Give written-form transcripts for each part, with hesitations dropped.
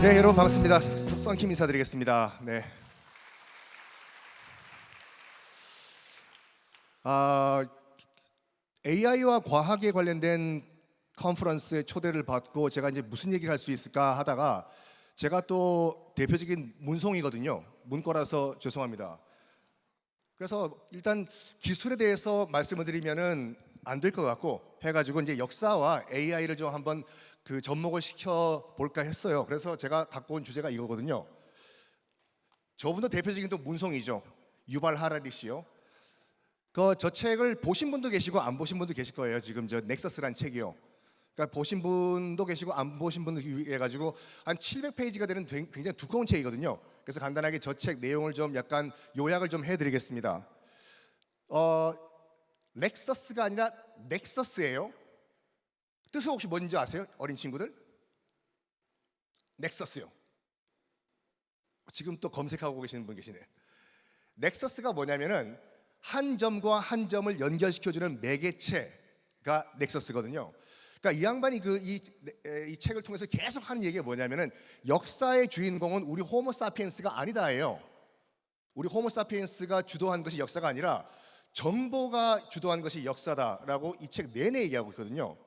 네, 여러분 반갑습니다. 썬킴 인사드리겠습니다. 네. AI와 과학에 관련된 컨퍼런스에 초대를 받고 제가 이제 무슨 얘기를 할 수 있을까 하다가 제가 또 대표적인 문송이거든요. 문과라서 죄송합니다. 그래서 일단 기술에 대해서 말씀을 드리면은 안 될 것 같고 해가지고 이제 역사와 AI를 좀 한번 그 접목을 시켜 볼까 했어요. 그래서 제가 갖고 온 주제가 이거거든요. 저분도 대표적인 또 문송이죠. 유발 하라리 씨요. 저 책을 보신 분도 계시고 안 보신 분도 계실 거예요. 지금 저 넥서스란 책이요. 그러니까 보신 분도 계시고 안 보신 분도 해가지고 한 700페이지가 되는 굉장히 두꺼운 책이거든요. 그래서 간단하게 저 책 내용을 좀 약간 요약을 좀 해드리겠습니다. 렉서스가 아니라 넥서스예요. 뜻은 혹시 뭔지 아세요? 어린 친구들? 넥서스요. 지금 또 검색하고 계시는 분 계시네. 넥서스가 뭐냐면은 한 점과 한 점을 연결시켜주는 매개체가 넥서스거든요. 그러니까 이 양반이 이 책을 통해서 계속 하는 얘기가 뭐냐면은 역사의 주인공은 우리 호모사피엔스가 아니다예요. 우리 호모사피엔스가 주도한 것이 역사가 아니라 정보가 주도한 것이 역사다라고 이 책 내내 얘기하고 있거든요.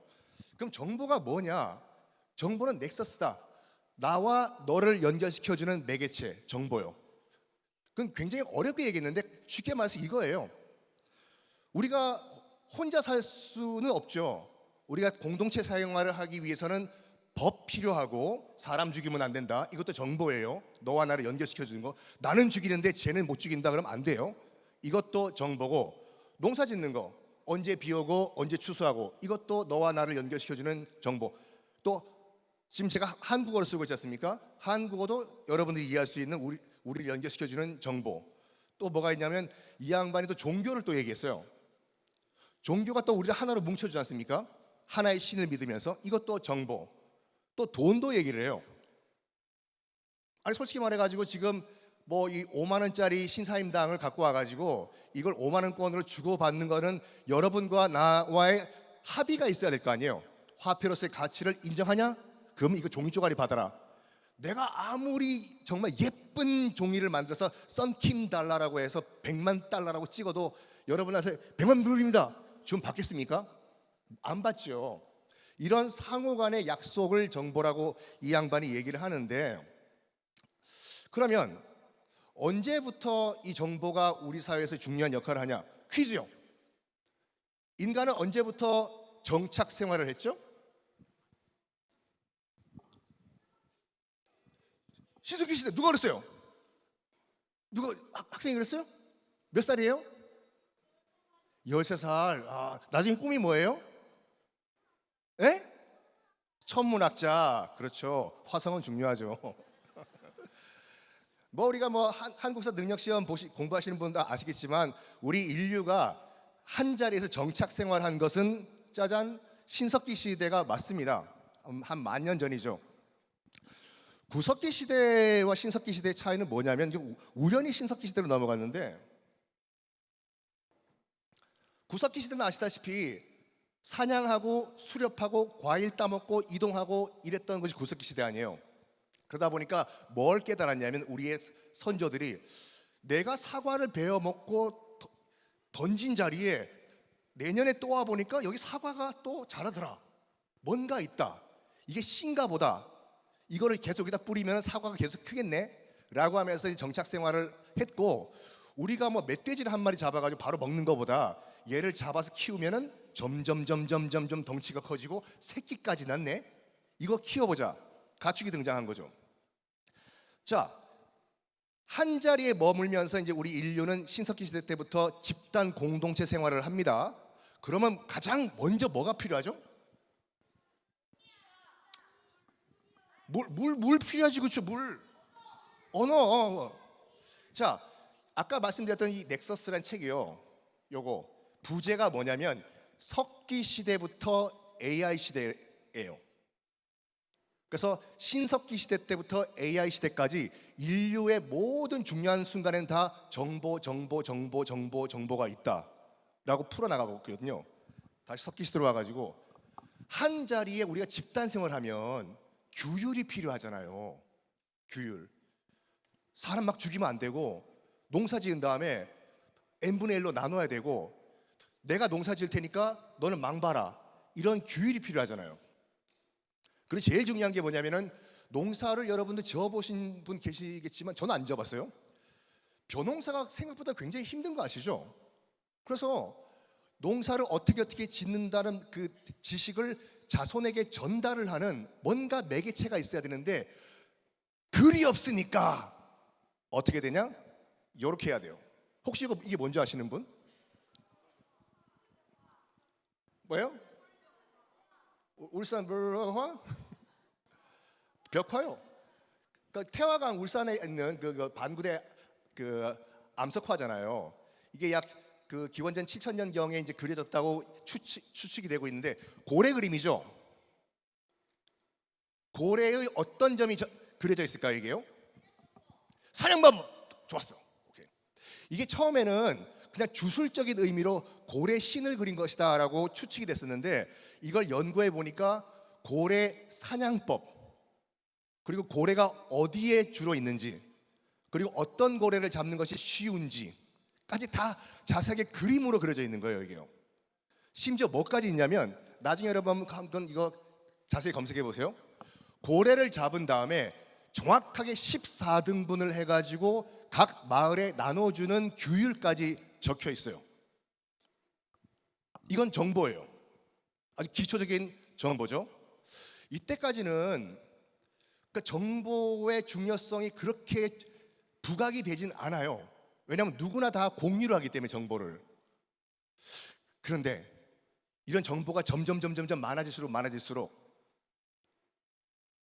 그럼 정보가 뭐냐? 정보는 넥서스다. 나와 너를 연결시켜주는 매개체, 정보요. 그건 굉장히 어렵게 얘기했는데 쉽게 말해서 이거예요. 우리가 혼자 살 수는 없죠. 우리가 공동체 사회생활을 하기 위해서는 법 필요하고 사람 죽이면 안 된다. 이것도 정보예요. 너와 나를 연결시켜주는 거. 나는 죽이는데 쟤는 못 죽인다 그러면 안 돼요. 이것도 정보고, 농사 짓는 거 언제 비 오고 언제 추수하고 이것도 너와 나를 연결시켜주는 정보. 또 지금 제가 한국어를 쓰고 있지 않습니까? 한국어도 여러분들이 이해할 수 있는 우리를 연결시켜주는 정보. 또 뭐가 있냐면 이 양반이 또 종교를 또 얘기했어요. 종교가 또 우리를 하나로 뭉쳐주지 않습니까? 하나의 신을 믿으면서 이것도 정보. 또 돈도 얘기를 해요. 아니 솔직히 말해가지고 지금 뭐 이 5만 원짜리 신사임당을 갖고 와가지고 이걸 5만 원권으로 주고받는 거는 여러분과 나와의 합의가 있어야 될 거 아니에요. 화폐로서의 가치를 인정하냐? 그러면 이거 종이 쪼가리 받아라. 내가 아무리 정말 예쁜 종이를 만들어서 썬킴 달러라고 해서 100만 달러라고 찍어도 여러분한테 100만 불입니다. 좀 받겠습니까? 안 받죠. 이런 상호 간의 약속을 정보라고 이 양반이 얘기를 하는데, 그러면 언제부터 이 정보가 우리 사회에서 중요한 역할을 하냐? 퀴즈요. 인간은 언제부터 정착 생활을 했죠? 신석기 시대. 누가 그랬어요? 누가 학생이 그랬어요? 몇 살이에요? 13살. 나중에 꿈이 뭐예요? 에? 천문학자. 그렇죠. 화성은 중요하죠. 뭐 우리가 뭐 한국사 능력시험 공부하시는 분도 아시겠지만 우리 인류가 한 자리에서 정착 생활한 것은 짜잔 신석기 시대가 맞습니다. 한 만 년 전이죠. 구석기 시대와 신석기 시대의 차이는 뭐냐면 우연히 신석기 시대로 넘어갔는데, 구석기 시대는 아시다시피 사냥하고 수렵하고 과일 따먹고 이동하고 이랬던 것이 구석기 시대 아니에요. 그러다 보니까 뭘 깨달았냐면 우리의 선조들이 내가 사과를 베어 먹고 던진 자리에 내년에 또 와 보니까 여기 사과가 또 자라더라. 뭔가 있다. 이게 신가 보다. 이거를 계속 여기다 뿌리면 사과가 계속 크겠네 라고 하면서 정착 생활을 했고, 우리가 뭐 멧돼지를 한 마리 잡아가지고 바로 먹는 것보다 얘를 잡아서 키우면은 점점 덩치가 커지고 새끼까지 낳네. 이거 키워보자. 가축이 등장한 거죠. 자, 한 자리에 머물면서 이제 우리 인류는 신석기 시대 때부터 집단 공동체 생활을 합니다. 그러면 가장 먼저 뭐가 필요하죠? 물 필요하지, 그렇죠? 물, 언어. 자, 아까 말씀드렸던 이 넥서스란 책이요. 요거 부제가 뭐냐면 석기 시대부터 AI 시대예요. 그래서 신석기 시대 때부터 AI 시대까지 인류의 모든 중요한 순간에는 다 정보가 있다라고 풀어나가고 있거든요. 다시 석기 시대로 와가지고 한 자리에 우리가 집단 생활하면 규율이 필요하잖아요. 규율. 사람 막 죽이면 안 되고, 농사 지은 다음에 n분의 1로 나눠야 되고, 내가 농사 지을 테니까 너는 망봐라, 이런 규율이 필요하잖아요. 그리고 제일 중요한 게 뭐냐면은, 농사를 여러분들 지어보신 분 계시겠지만 저는 안 지어봤어요. 벼농사가 생각보다 굉장히 힘든 거 아시죠? 그래서 농사를 어떻게 짓는다는 그 지식을 자손에게 전달을 하는 뭔가 매개체가 있어야 되는데, 글이 없으니까 어떻게 되냐? 이렇게 해야 돼요. 혹시 이게 뭔지 아시는 분? 뭐예요? 울산 벽화? 벽화요. 그러니까 태화강 울산에 있는 그 반구대 그 암석화잖아요. 이게 약 그 기원전 7,000년 경에 이제 그려졌다고 추측이 되고 있는데, 고래 그림이죠. 고래의 어떤 점이 그려져 있을까요, 이게요? 사냥법. 좋았어. 오케이. 이게 처음에는 그냥 주술적인 의미로 고래 신을 그린 것이다라고 추측이 됐었는데, 이걸 연구해 보니까 고래 사냥법, 그리고 고래가 어디에 주로 있는지, 그리고 어떤 고래를 잡는 것이 쉬운지까지 다 자세하게 그림으로 그려져 있는 거예요, 이게요. 심지어 뭐까지 있냐면, 나중에 여러분 한번 이거 자세히 검색해 보세요. 고래를 잡은 다음에 정확하게 14등분을 해가지고 각 마을에 나눠주는 규율까지 적혀 있어요. 이건 정보예요. 아주 기초적인 정보죠. 이때까지는 그러니까 정보의 중요성이 그렇게 부각이 되진 않아요. 왜냐하면 누구나 다 공유를 하기 때문에, 정보를. 그런데 이런 정보가 점점 많아질수록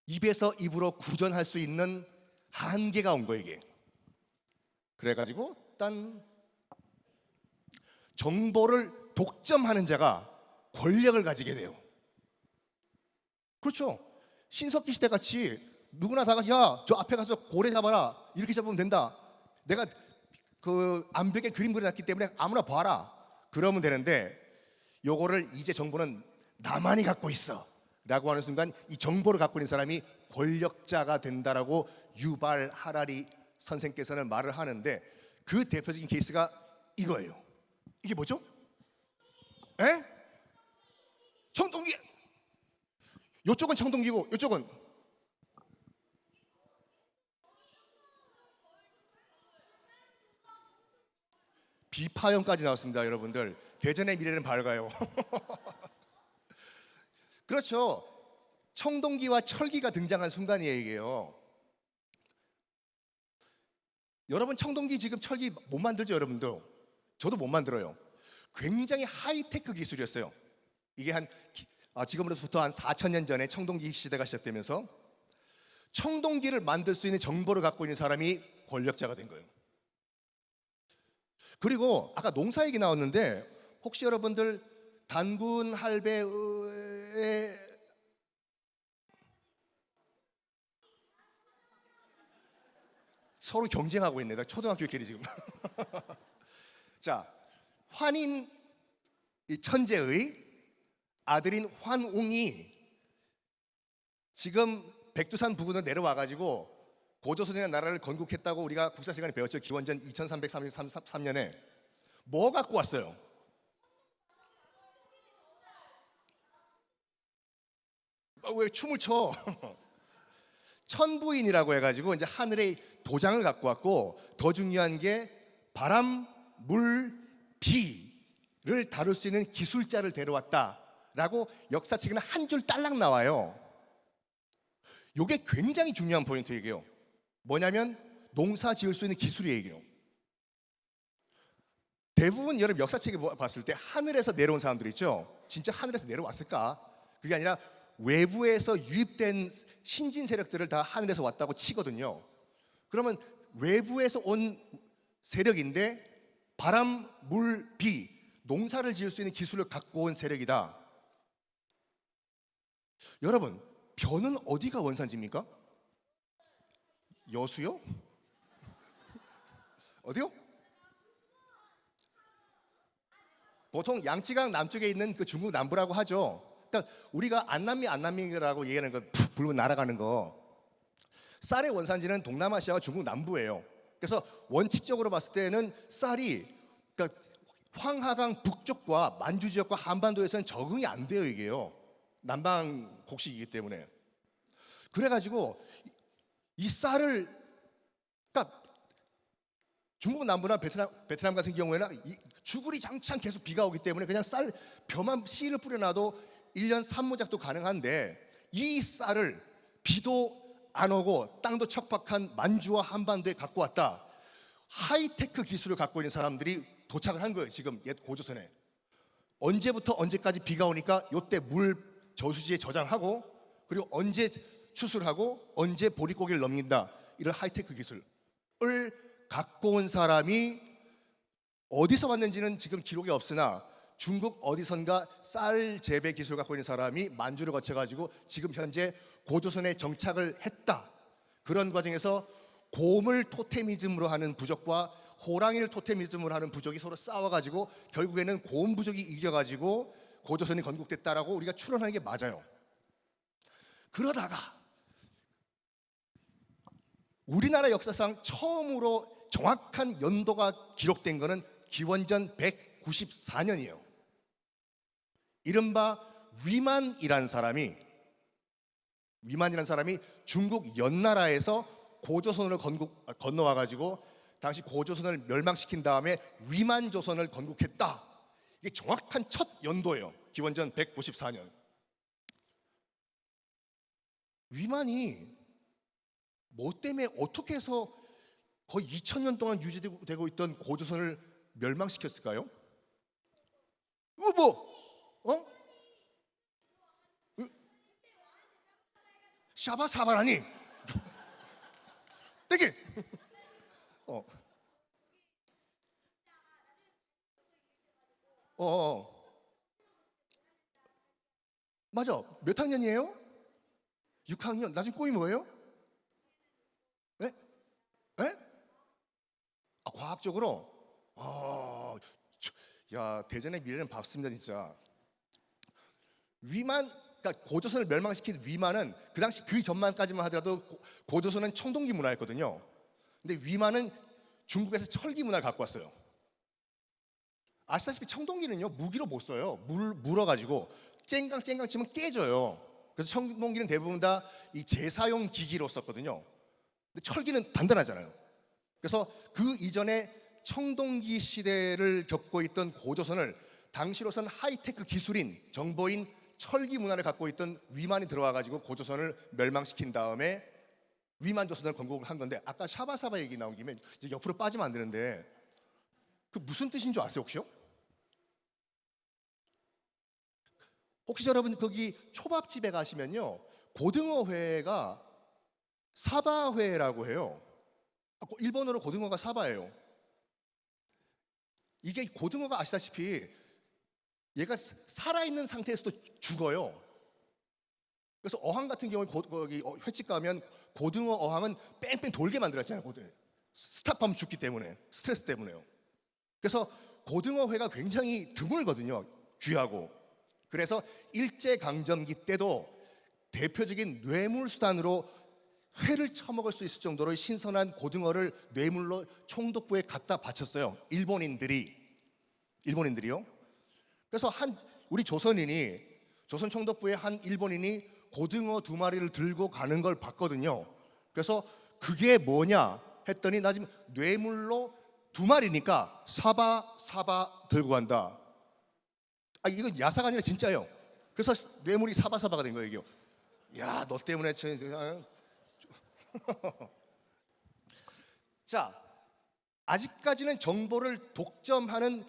입에서 입으로 구전할 수 있는 한계가 온 거예요, 이게. 그래가지고 딴 정보를 독점하는 자가 권력을 가지게 돼요. 그렇죠. 신석기 시대 같이 누구나 다 같이, 야, 저 앞에 가서 고래 잡아라, 이렇게 잡으면 된다, 내가 그 암벽에 그림 그려놨기 때문에 아무나 봐라, 그러면 되는데, 요거를 이제 정보는 나만이 갖고 있어 라고 하는 순간, 이 정보를 갖고 있는 사람이 권력자가 된다라고 유발 하라리 선생께서는 말을 하는데, 그 대표적인 케이스가 이거예요. 이게 뭐죠? 에? 청동기. 요쪽은 청동기고 요쪽은 비파형까지 나왔습니다, 여러분들. 대전의 미래는 밝아요. 그렇죠. 청동기와 철기가 등장한 순간이에요, 이게요. 여러분, 청동기 지금 철기 못 만들죠, 여러분도? 저도 못 만들어요. 굉장히 하이테크 기술이었어요. 이게 지금으로부터 한 4,000년 전에 청동기 시대가 시작되면서 청동기를 만들 수 있는 정보를 갖고 있는 사람이 권력자가 된 거예요. 그리고 아까 농사 얘기 나왔는데, 혹시 여러분들 단군 할배의 서로 경쟁하고 있네. 나 초등학교끼리 지금. 자, 환인 이 천재의 아들인 환웅이 지금 백두산 부근으로 내려와가지고 고조선이라는 나라를 건국했다고 우리가 국사 시간에 배웠죠. 기원전 2333년에 뭐 갖고 왔어요? 왜 춤을 춰? 천부인이라고 해가지고 이제 하늘의 도장을 갖고 왔고, 더 중요한 게 바람, 물, 비를 다룰 수 있는 기술자를 데려왔다라고 역사책에는 한 줄 딸랑 나와요. 이게 굉장히 중요한 포인트 얘기예요. 뭐냐면 농사 지을 수 있는 기술이 얘기예요. 대부분 여러분 역사책에 봤을 때 하늘에서 내려온 사람들 있죠. 진짜 하늘에서 내려왔을까? 그게 아니라 외부에서 유입된 신진 세력들을 다 하늘에서 왔다고 치거든요. 그러면 외부에서 온 세력인데 바람, 물, 비, 농사를 지을 수 있는 기술을 갖고 온 세력이다. 여러분, 벼는 어디가 원산지입니까? 여수요? 어디요? 보통 양치강 남쪽에 있는 그 중국 남부라고 하죠. 그러니까 우리가 안남미라고 얘기하는 거, 푹 불고 날아가는 거. 쌀의 원산지는 동남아시아와 중국 남부예요. 그래서 원칙적으로 봤을 때는 쌀이 그러니까 황하강 북쪽과 만주 지역과 한반도에서는 적응이 안 돼요, 이게요. 남방 곡식이기 때문에. 그래가지고 이 쌀을 그러니까 중국 남부나 베트남 같은 경우에는 주구리장창 계속 비가 오기 때문에 그냥 쌀 벼만 씨를 뿌려놔도 1년 산모작도 가능한데 이 쌀을 비도 안 오고 땅도 척박한 만주와 한반도에 갖고 왔다. 하이테크 기술을 갖고 있는 사람들이 도착을 한 거예요. 지금 옛 고조선에. 언제부터 언제까지 비가 오니까 요때 물 저수지에 저장하고 그리고 언제 추출하고 언제 보릿고개를 넘긴다. 이런 하이테크 기술을 갖고 온 사람이 어디서 왔는지는 지금 기록이 없으나 중국 어디선가 쌀 재배 기술을 갖고 있는 사람이 만주를 거쳐가지고 지금 현재 고조선에 정착을 했다. 그런 과정에서 곰을 토테미즘으로 하는 부족과 호랑이를 토테미즘으로 하는 부족이 서로 싸워가지고 결국에는 곰 부족이 이겨가지고 고조선이 건국됐다라고 우리가 추론하는 게 맞아요. 그러다가 우리나라 역사상 처음으로 정확한 연도가 기록된 것은 기원전 194년이에요. 이른바 위만이라는 사람이 중국 연나라에서 고조선을 건너와 가지고 당시 고조선을 멸망시킨 다음에 위만조선을 건국했다. 이게 정확한 첫 연도예요. 기원전 194년. 위만이 뭐 때문에 어떻게 해서 거의 2000년 동안 유지되고 있던 고조선을 멸망시켰을까요? 샤바사바라니 되게 어. 맞아. 몇 학년이에요? 6학년. 나중에 꿈이 뭐예요? 에? 에? 과학적으로 야, 대전의 미래는 밝습니다 진짜. 위만, 그러니까 고조선을 멸망시킨 위만은 그 당시 그 전만까지만 하더라도 고조선은 청동기 문화였거든요. 근데 위만은 중국에서 철기 문화를 갖고 왔어요. 아시다시피 청동기는요 무기로 못 써요. 물어가지고 쨍강 치면 깨져요. 그래서 청동기는 대부분 다 이 제사용 기기로 썼거든요. 근데 철기는 단단하잖아요. 그래서 그 이전에 청동기 시대를 겪고 있던 고조선을 당시로선 하이테크 기술인 정보인 철기 문화를 갖고 있던 위만이 들어와 가지고 고조선을 멸망시킨 다음에 위만조선을 건국을 한 건데, 아까 샤바사바 얘기 나온 김에 이제 옆으로 빠지면 안 되는데 그 무슨 뜻인 줄 아세요 혹시요? 혹시 여러분 거기 초밥집에 가시면요 고등어회가 사바회라고 해요. 일본어로 고등어가 사바예요. 이게 고등어가 아시다시피 얘가 살아있는 상태에서도 죽어요. 그래서 어항 같은 경우에 거기 횟집 가면 고등어 어항은 뺑뺑 돌게 만들었잖아요. 스탑하면 죽기 때문에, 스트레스 때문에요. 그래서 고등어회가 굉장히 드물거든요. 귀하고. 그래서 일제강점기 때도 대표적인 뇌물수단으로 회를 처먹을 수 있을 정도로 신선한 고등어를 뇌물로 총독부에 갖다 바쳤어요. 일본인들이요. 그래서 우리 조선 총독부의 한 일본인이 고등어 2마리를 들고 가는 걸 봤거든요. 그래서 그게 뭐냐 했더니 나 지금 뇌물로 2마리니까 사바 들고 간다. 이건 야사가 아니라 진짜예요. 그래서 뇌물이 사바가 된 거예요. 이게. 야, 너 때문에 자, 아직까지는 정보를 독점하는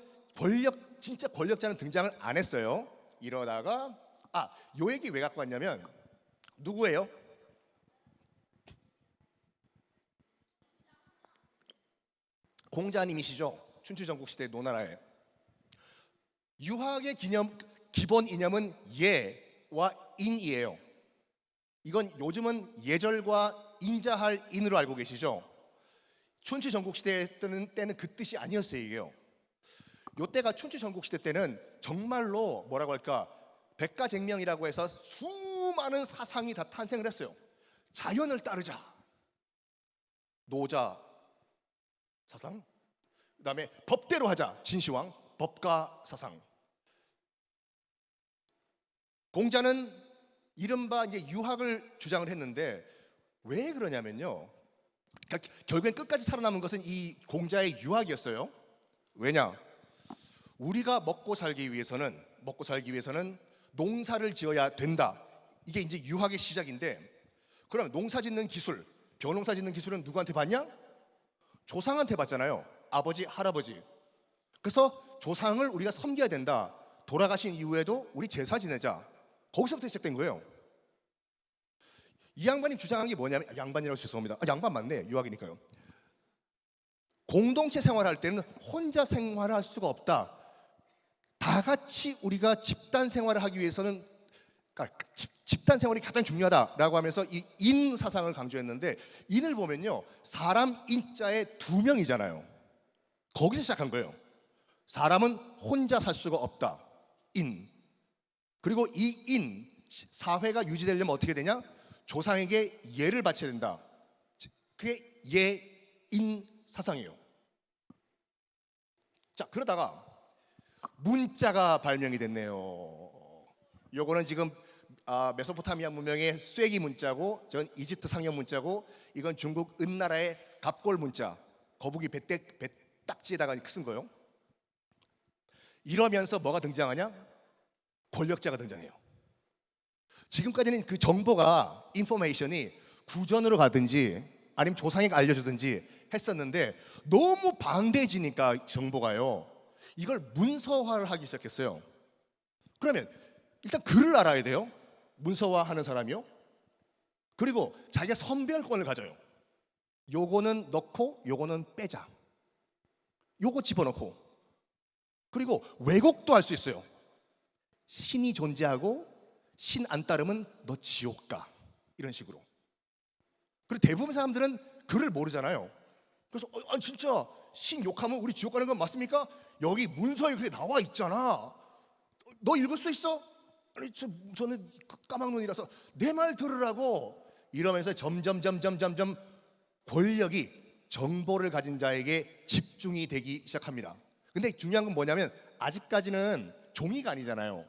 진짜 권력자는 등장을 안 했어요. 이러다가 요 얘기 왜 갖고 왔냐면 누구예요? 공자님이시죠. 춘추전국시대 노나라에. 유학의 기본 이념은 예와 인이에요. 이건 요즘은 예절과 인자할 인으로 알고 계시죠? 춘추전국시대 때는 그 뜻이 아니었어요. 이게요. 요때가 춘추전국시대 때는 정말로 뭐라고 할까, 백가쟁명이라고 해서 수많은 사상이 다 탄생을 했어요. 자연을 따르자, 노자 사상, 그다음에 법대로 하자 진시황 법가 사상. 공자는 이른바 이제 유학을 주장을 했는데 왜 그러냐면요. 그러니까 결국엔 끝까지 살아남은 것은 이 공자의 유학이었어요. 왜냐? 우리가 먹고 살기 위해서는 농사를 지어야 된다. 이게 이제 유학의 시작인데, 그럼 농사 짓는 기술, 벼농사 짓는 기술은 누구한테 받냐? 조상한테 받잖아요. 아버지, 할아버지. 그래서 조상을 우리가 섬겨야 된다. 돌아가신 이후에도 우리 제사 지내자. 거기서부터 시작된 거예요. 이 양반이 주장한 게 뭐냐면, 양반이라고 죄송합니다. 양반 맞네. 유학이니까요. 공동체 생활할 때는 혼자 생활할 수가 없다. 다 같이 우리가 집단 생활을 하기 위해서는, 그러니까 집단 생활이 가장 중요하다라고 하면서 이 인 사상을 강조했는데, 인을 보면요, 사람 인자에 두 명이잖아요. 거기서 시작한 거예요. 사람은 혼자 살 수가 없다. 인. 그리고 이 인, 사회가 유지되려면 어떻게 되냐? 조상에게 예를 바쳐야 된다. 그게 예인 사상이에요. 자, 그러다가 문자가 발명이 됐네요. 요거는 지금 메소포타미아 문명의 쐐기 문자고, 전 이집트 상형 문자고, 이건 중국 은나라의 갑골 문자, 거북이 배딱지에다가 쓴 거예요. 이러면서 뭐가 등장하냐? 권력자가 등장해요. 지금까지는 그 정보가, 인포메이션이 구전으로 가든지 아니면 조상에게 알려주든지 했었는데, 너무 방대해지니까 정보가요, 이걸 문서화를 하기 시작했어요. 그러면 일단 글을 알아야 돼요. 문서화하는 사람이요. 그리고 자기가 선별권을 가져요. 요거는 넣고 요거는 빼자. 요거 집어넣고. 그리고 왜곡도 할 수 있어요. 신이 존재하고 신 안 따르면 너 지옥 가. 이런 식으로. 그리고 대부분 사람들은 글을 모르잖아요. 그래서 진짜 신 욕하면 우리 지옥 가는 건 맞습니까? 여기 문서에 그게 나와 있잖아. 너 읽을 수 있어? 아니 저는 까막눈이라서 내 말 들으라고. 이러면서 점점 권력이 정보를 가진 자에게 집중이 되기 시작합니다. 근데 중요한 건 뭐냐면, 아직까지는 종이가 아니잖아요.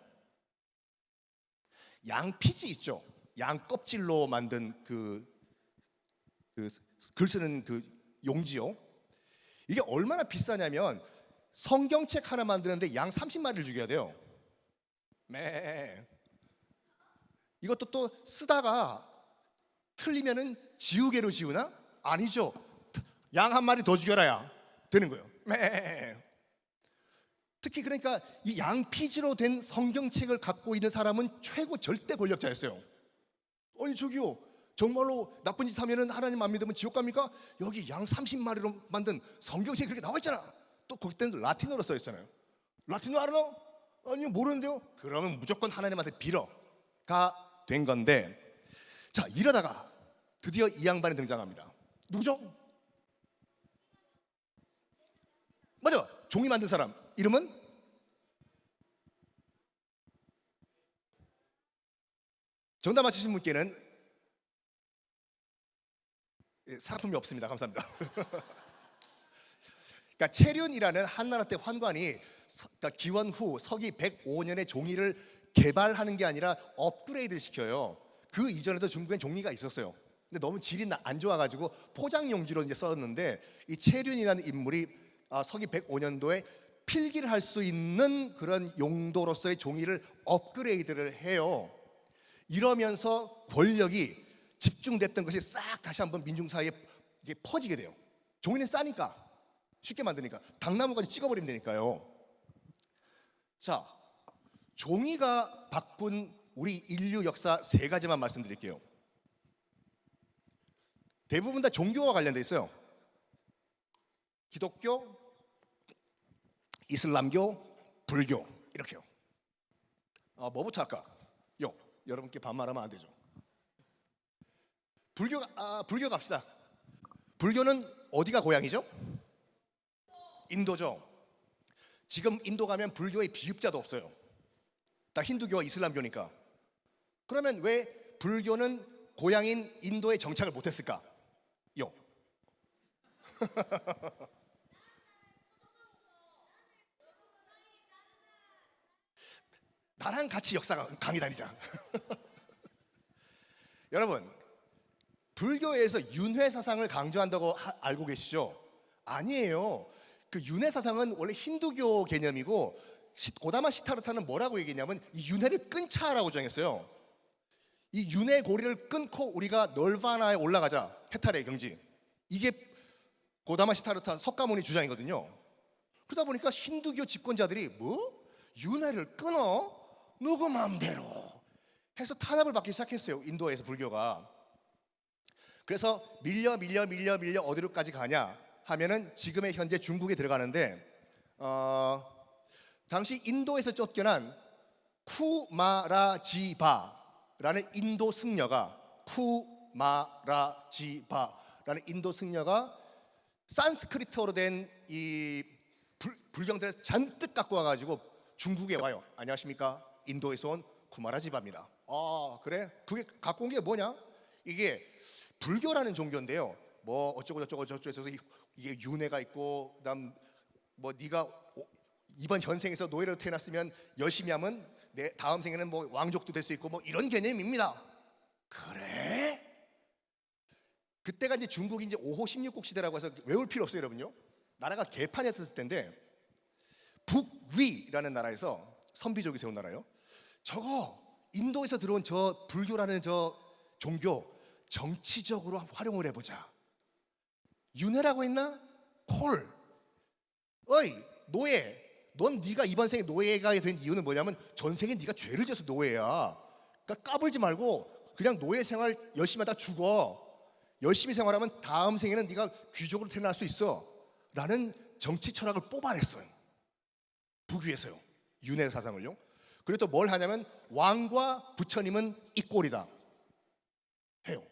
양피지 있죠. 양 껍질로 만든 글 쓰는 그 용지요. 이게 얼마나 비싸냐면, 성경책 하나 만드는데 양 30마리를 죽여야 돼요. 매. 이것도 또 쓰다가 틀리면은 지우개로 지우나? 아니죠. 양 한 마리 더 죽여라야 되는 거예요. 매. 특히 그러니까 이 양피지로 된 성경책을 갖고 있는 사람은 최고 절대 권력자였어요. 아니 저기요, 정말로 나쁜 짓 하면은 하나님 안 믿으면 지옥 갑니까? 여기 양 30마리로 만든 성경책이 그렇게 나와 있잖아. 또 거기 때는 라틴어로 써 있잖아요. 라틴어 알아? 아니요, 모르는데요. 그러면 무조건 하나님한테 빌어가 된 건데, 자, 이러다가 드디어 이 양반이 등장합니다. 누구죠? 맞아, 종이 만든 사람. 이름은 정답 맞히신 분께는 상품이 없습니다. 감사합니다. 그러니까 체륜이라는 한나라 때 환관이, 그러니까 기원 후 서기 105년에 종이를 개발하는 게 아니라 업그레이드를 시켜요. 그 이전에도 중국엔 종이가 있었어요. 근데 너무 질이 안 좋아가지고 포장 용지로 이제 썼는데, 이 체륜이라는 인물이 서기 105년도에 필기를 할 수 있는 그런 용도로서의 종이를 업그레이드를 해요. 이러면서 권력이 집중됐던 것이 싹 다시 한번 민중 사이에 이게 퍼지게 돼요. 종이는 싸니까, 쉽게 만드니까, 당나무까지 찍어버리면 되니까요. 자, 종이가 바꾼 우리 인류 역사 세 가지만 말씀드릴게요. 대부분 다 종교와 관련돼 있어요. 기독교, 이슬람교, 불교, 이렇게요. 뭐부터 할까? 여러분께 반말하면 안 되죠. 불교 갑시다. 불교는 어디가 고향이죠? 인도죠. 지금 인도 가면 불교의 비읍자도 없어요. 다 힌두교와 이슬람교니까. 그러면 왜 불교는 고향인 인도에 정착을 못했을까? 나랑 같이 역사 강의 다니자. 여러분, 불교에서 윤회 사상을 강조한다고 알고 계시죠? 아니에요. 그 윤회 사상은 원래 힌두교 개념이고 고다마 시타르타는 뭐라고 얘기했냐면 이 윤회를 끊자라고 정했어요. 이 윤회 고리를 끊고 우리가 널바나에 올라가자. 해탈의 경지. 이게 고다마 시타르타 석가모니 주장이거든요. 그러다 보니까 힌두교 집권자들이 뭐? 윤회를 끊어? 누구 마음대로 해서 탄압을 받기 시작했어요. 인도에서 불교가. 그래서 밀려 어디로까지 가냐 하면은 지금의 현재 중국에 들어가는데 당시 인도에서 쫓겨난 쿠마라지바라는 인도 승려가 산스크리트어로 된 이 불경들을 잔뜩 갖고 와가지고 중국에 와요. 안녕하십니까? 인도에서 온 쿠마라지바입니다. 아 그래? 그게 갖고 온 게 뭐냐? 이게 불교라는 종교인데요. 뭐 어쩌고 저쩌고 저쩌고 해서 이게 윤회가 있고 그다음 뭐 네가 이번 현생에서 노예로 태어났으면 열심히 하면 내 다음 생에는 뭐 왕족도 될 수 있고 뭐 이런 개념입니다. 그래? 그때가 이제 중국이 이제 5호 16국 시대라고 해서 외울 필요 없어요, 여러분요. 나라가 개판이었을 때인데 북위라는 나라에서 선비족이 세운 나라요. 저거 인도에서 들어온 저 불교라는 저 종교 정치적으로 활용을 해보자. 윤회라고 했나? 콜. 어이 노예. 넌 네가 이번 생에 노예가 된 이유는 뭐냐면 전생에 네가 죄를 져서 노예야. 그러니까 까불지 말고 그냥 노예 생활 열심히 하다 죽어. 열심히 생활하면 다음 생에는 네가 귀족으로 태어날 수 있어. 라는 정치 철학을 뽑아냈어요. 북위에서요. 윤회 사상을요. 그리고 또 뭘 하냐면 왕과 부처님은 이 꼴이다 해요.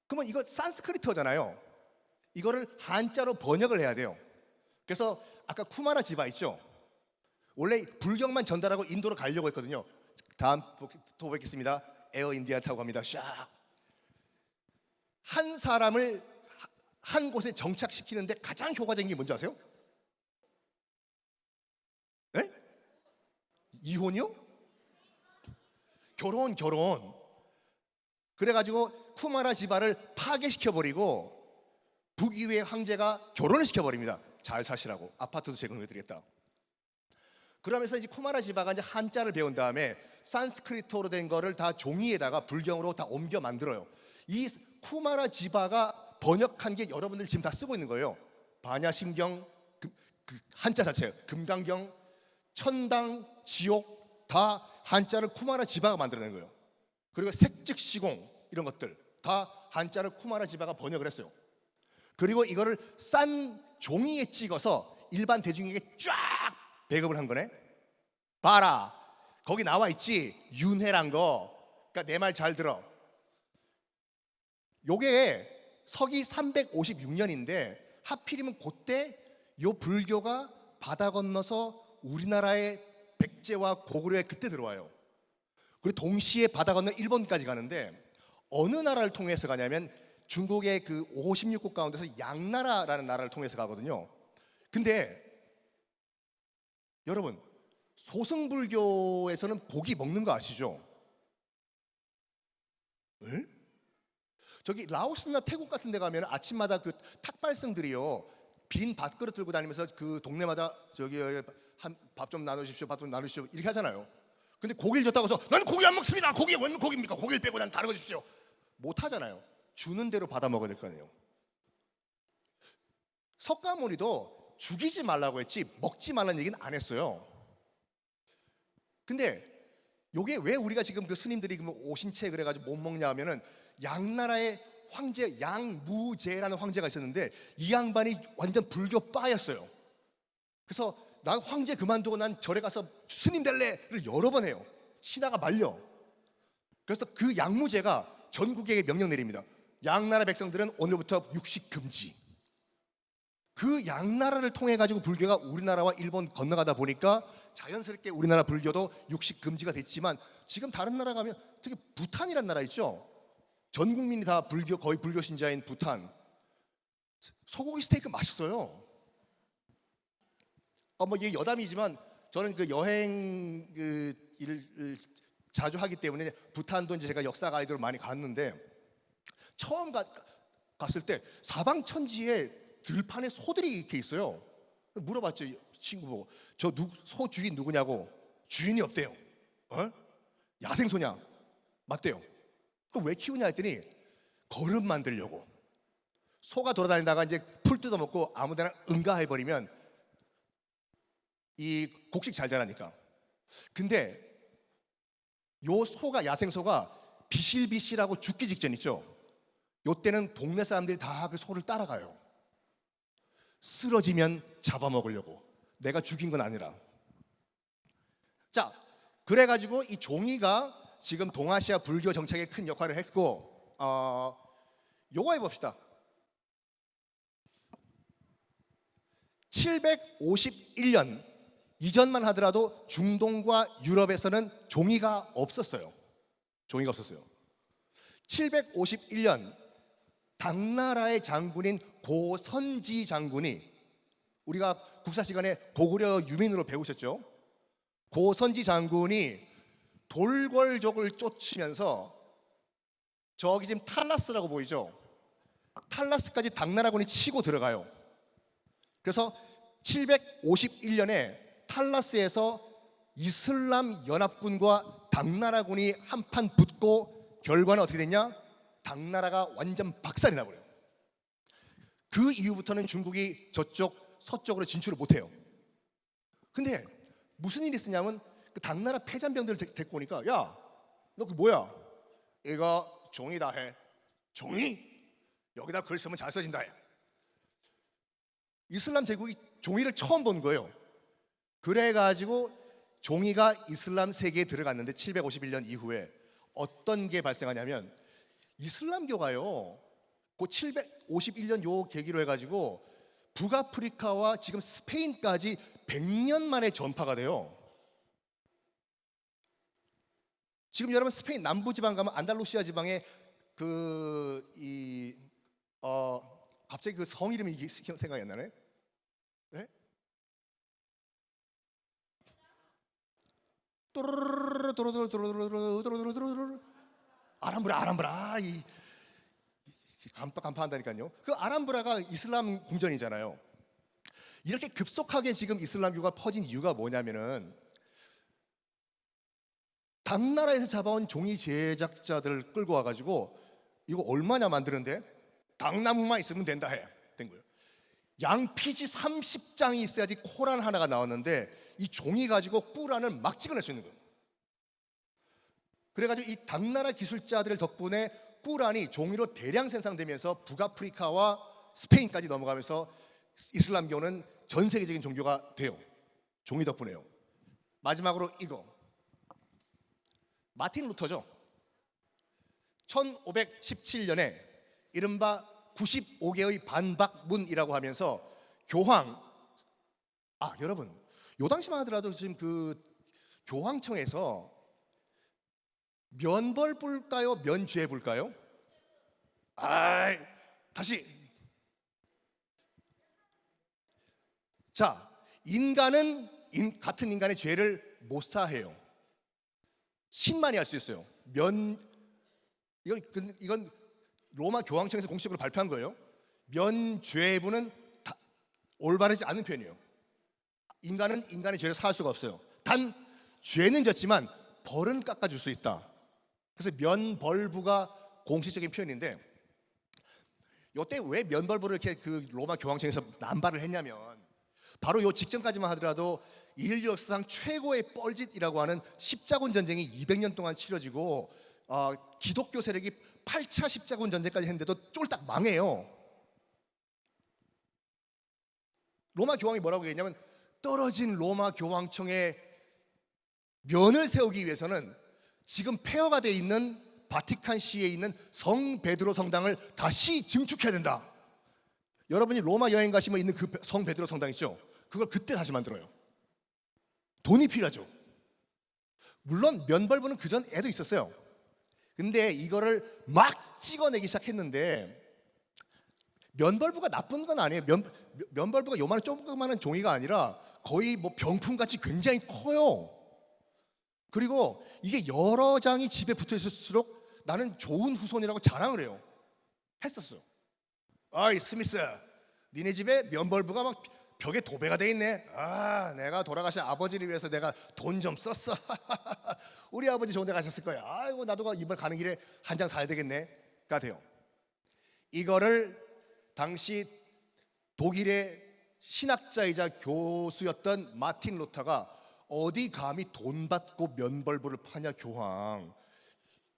그러면 이거 산스크리트어잖아요. 이거를 한자로 번역을 해야 돼요. 그래서 아까 쿠마라 지바 있죠. 원래 불경만 전달하고 인도로 가려고 했거든요. 다음 또 뵙겠습니다. 에어 인디아 타고 갑니다. 샥. 한 사람을 한 곳에 정착시키는데 가장 효과적인 게 뭔지 아세요? 네? 이혼이요? 결혼. 그래가지고 쿠마라 지바를 파괴시켜버리고 북위의 황제가 결혼을 시켜버립니다. 잘 사시라고 아파트도 제공해드리겠다. 그러면서 이제 쿠마라 지바가 이제 한자를 배운 다음에 산스크리트어로 된 거를 다 종이에다가 불경으로 다 옮겨 만들어요. 이 쿠마라 지바가 번역한 게 여러분들 지금 다 쓰고 있는 거예요. 반야심경, 그 한자 자체, 금강경, 천당, 지옥 다 한자를 쿠마라 지바가 만들어낸 거예요. 그리고 색즉시공 이런 것들 다 한자를 쿠마라 지바가 번역을 했어요. 그리고 이거를 싼 종이에 찍어서 일반 대중에게 쫙 배급을 한 거네. 봐라, 거기 나와 있지 윤회란 거. 그러니까 내 말 잘 들어. 요게 서기 356년인데 하필이면 그때 요 불교가 바다 건너서 우리나라의 백제와 고구려에 그때 들어와요. 그리고 동시에 바다 건너 일본까지 가는데 어느 나라를 통해서 가냐면 중국의 그 5호 16국 가운데서 양나라라는 나라를 통해서 가거든요. 근데 여러분 소승불교에서는 고기 먹는 거 아시죠? 에? 저기 라오스나 태국 같은 데 가면 아침마다 그 탁발성들이요 빈 밥그릇 들고 다니면서 그 동네마다 저기 한 밥 좀 나누십시오, 밥 좀 나누십시오 이렇게 하잖아요. 근데 고기를 줬다고 해서 나는 고기 안 먹습니다. 고기 왜 고기입니까? 고기를 빼고 난 다른 거 주십시오. 못 하잖아요. 주는 대로 받아 먹어야 될 거 아니에요. 석가모니도 죽이지 말라고 했지 먹지 말라는 얘기는 안 했어요. 근데 요게 왜 우리가 지금 그 스님들이 오신채 그래가지고 못 먹냐 하면은 양나라의 황제 양무제라는 황제가 있었는데 이 양반이 완전 불교 빠였어요. 그래서 난 황제 그만두고 난 절에 가서 스님 될래를 여러 번 해요. 신하가 말려. 그래서 그 양무제가 전국에 명령 내립니다. 양나라 백성들은 오늘부터 육식 금지. 그 양나라를 통해 가지고 불교가 우리나라와 일본 건너가다 보니까 자연스럽게 우리나라 불교도 육식 금지가 됐지만 지금 다른 나라 가면 특히 부탄이라는 나라 있죠. 전 국민이 다 불교 거의 불교 신자인 부탄. 소고기 스테이크 맛있어요. 뭐 이게 여담이지만 저는 그 여행 일을 자주 하기 때문에 부탄도 이제 제가 역사 가이드로 많이 갔는데 처음 갔을 때 사방천지에 들판에 소들이 이렇게 있어요. 물어봤죠, 친구 보고. 소 주인 누구냐고. 주인이 없대요. 야생소냐? 맞대요. 그럼 왜 키우냐 했더니 거름 만들려고. 소가 돌아다니다가 이제 풀 뜯어먹고 아무데나 응가해버리면 이 곡식 잘 자라니까. 근데 요 소가, 야생소가 비실비실하고 죽기 직전 있죠. 요때는 동네 사람들이 다 그 소를 따라가요. 쓰러지면 잡아먹으려고. 내가 죽인 건 아니라. 자, 그래가지고 이 종이가 지금 동아시아 불교 정착에 큰 역할을 했고, 요거 해봅시다. 751년 이전만 하더라도 중동과 유럽에서는 종이가 없었어요. 종이가 없었어요. 751년 당나라의 장군인 고선지 장군이, 우리가 국사 시간에 고구려 유민으로 배우셨죠? 고선지 장군이 돌궐족을 쫓으면서 저기 지금 탈라스라고 보이죠? 탈라스까지 당나라군이 치고 들어가요. 그래서 751년에 탈라스에서 이슬람 연합군과 당나라군이 한판 붙고 결과는 어떻게 됐냐? 당나라가 완전 박살이 나버려요. 그 이후부터는 중국이 저쪽 서쪽으로 진출을 못해요. 근데 무슨 일이 있었냐면 그 당나라 패잔병들을 데리고 오니까, 야, 너 그 뭐야? 이거 종이다 해. 종이? 여기다 글 쓰면 잘 써진다 해. 이슬람 제국이 종이를 처음 본 거예요. 그래가지고 종이가 이슬람 세계에 들어갔는데 751년 이후에 어떤 게 발생하냐면 이슬람교가요, 그 751년 요 계기로 해가지고 북아프리카와 지금 스페인까지 100년 만에 전파가 돼요. 지금 여러분 스페인 남부 지방 가면 안달루시아 지방에 갑자기 그 성 이름이 생각이 안 나네. 네? 아람브라 간파한다니까요. 그 아람브라가 이슬람 궁전이잖아요. 이렇게 급속하게 지금 이슬람교가 퍼진 이유가 뭐냐면은 당나라에서 잡아온 종이 제작자들 끌고 와가지고 이거 얼마냐 만드는데 당나무만 있으면 된다 해. 된 거예요. 양피지 30장이 있어야지 코란 하나가 나왔는데 이 종이 가지고 꾸란을 막 찍어낼 수 있는 거예요. 그래가지고 이 당나라 기술자들 덕분에 꾸란이 종이로 대량 생산되면서 북아프리카와 스페인까지 넘어가면서 이슬람교는 전 세계적인 종교가 돼요. 종이 덕분에요. 마지막으로 이거 마틴 루터죠. 1517년에 이른바 95개의 반박문이라고 하면서 교황, 여러분 요 당시만 하더라도 지금 그 교황청에서 면벌 불까요? 면죄 불까요? 다시. 자, 인간은 같은 인간의 죄를 못 사해요. 신만이 할 수 있어요. 이건 로마 교황청에서 공식으로 발표한 거예요. 면죄부는 올바르지 않은 표현이에요. 인간은 인간의 죄를 사할 수가 없어요. 단 죄는 졌지만 벌은 깎아줄 수 있다. 그래서 면벌부가 공식적인 표현인데, 이때 왜 면벌부를 이렇게 그 로마 교황청에서 남발을 했냐면 바로 요 직전까지만 하더라도 인류 역사상 최고의 뻘짓이라고 하는 십자군 전쟁이 200년 동안 치러지고 기독교 세력이 8차 십자군 전쟁까지 했는데도 쫄딱 망해요. 로마 교황이 뭐라고 얘기했냐면 떨어진 로마 교황청의 면을 세우기 위해서는 지금 폐허가 되어 있는 바티칸시에 있는 성 베드로 성당을 다시 증축해야 된다. 여러분이 로마 여행 가시면 있는 그 성 베드로 성당 있죠? 그걸 그때 다시 만들어요. 돈이 필요하죠. 물론 면벌부는 그전에도 있었어요. 근데 이거를 막 찍어내기 시작했는데 면벌부가 나쁜 건 아니에요. 면벌부가 요만한 조그마한 종이가 아니라 거의 뭐 병풍같이 굉장히 커요. 그리고 이게 여러 장이 집에 붙어 있을수록 나는 좋은 후손이라고 자랑을 해요. 했었어요. 아이 스미스, 니네 집에 면벌부가 막 벽에 도배가 돼 있네. 아, 내가 돌아가신 아버지를 위해서 내가 돈 좀 썼어. 우리 아버지 좋은 데 가셨을 거야. 아이고 나도 이번 가는 길에 한 장 사야 되겠네가 돼요. 이거를 당시 독일의 신학자이자 교수였던 마틴 루터가 어디 감히 돈 받고 면벌부를 파냐 교황,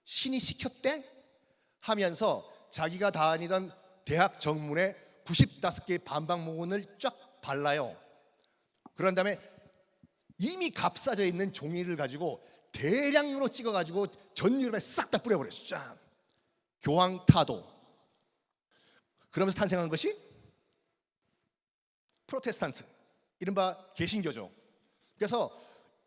신이 시켰대? 하면서 자기가 다니던 대학 정문에 95개의 반박문을 쫙 발라요. 그런 다음에 이미 값싸져 있는 종이를 가지고 대량으로 찍어가지고 전 유럽에 싹 다 뿌려버렸어요. 쫙. 교황 타도. 그러면서 탄생한 것이 프로테스탄트, 이른바 개신교죠. 그래서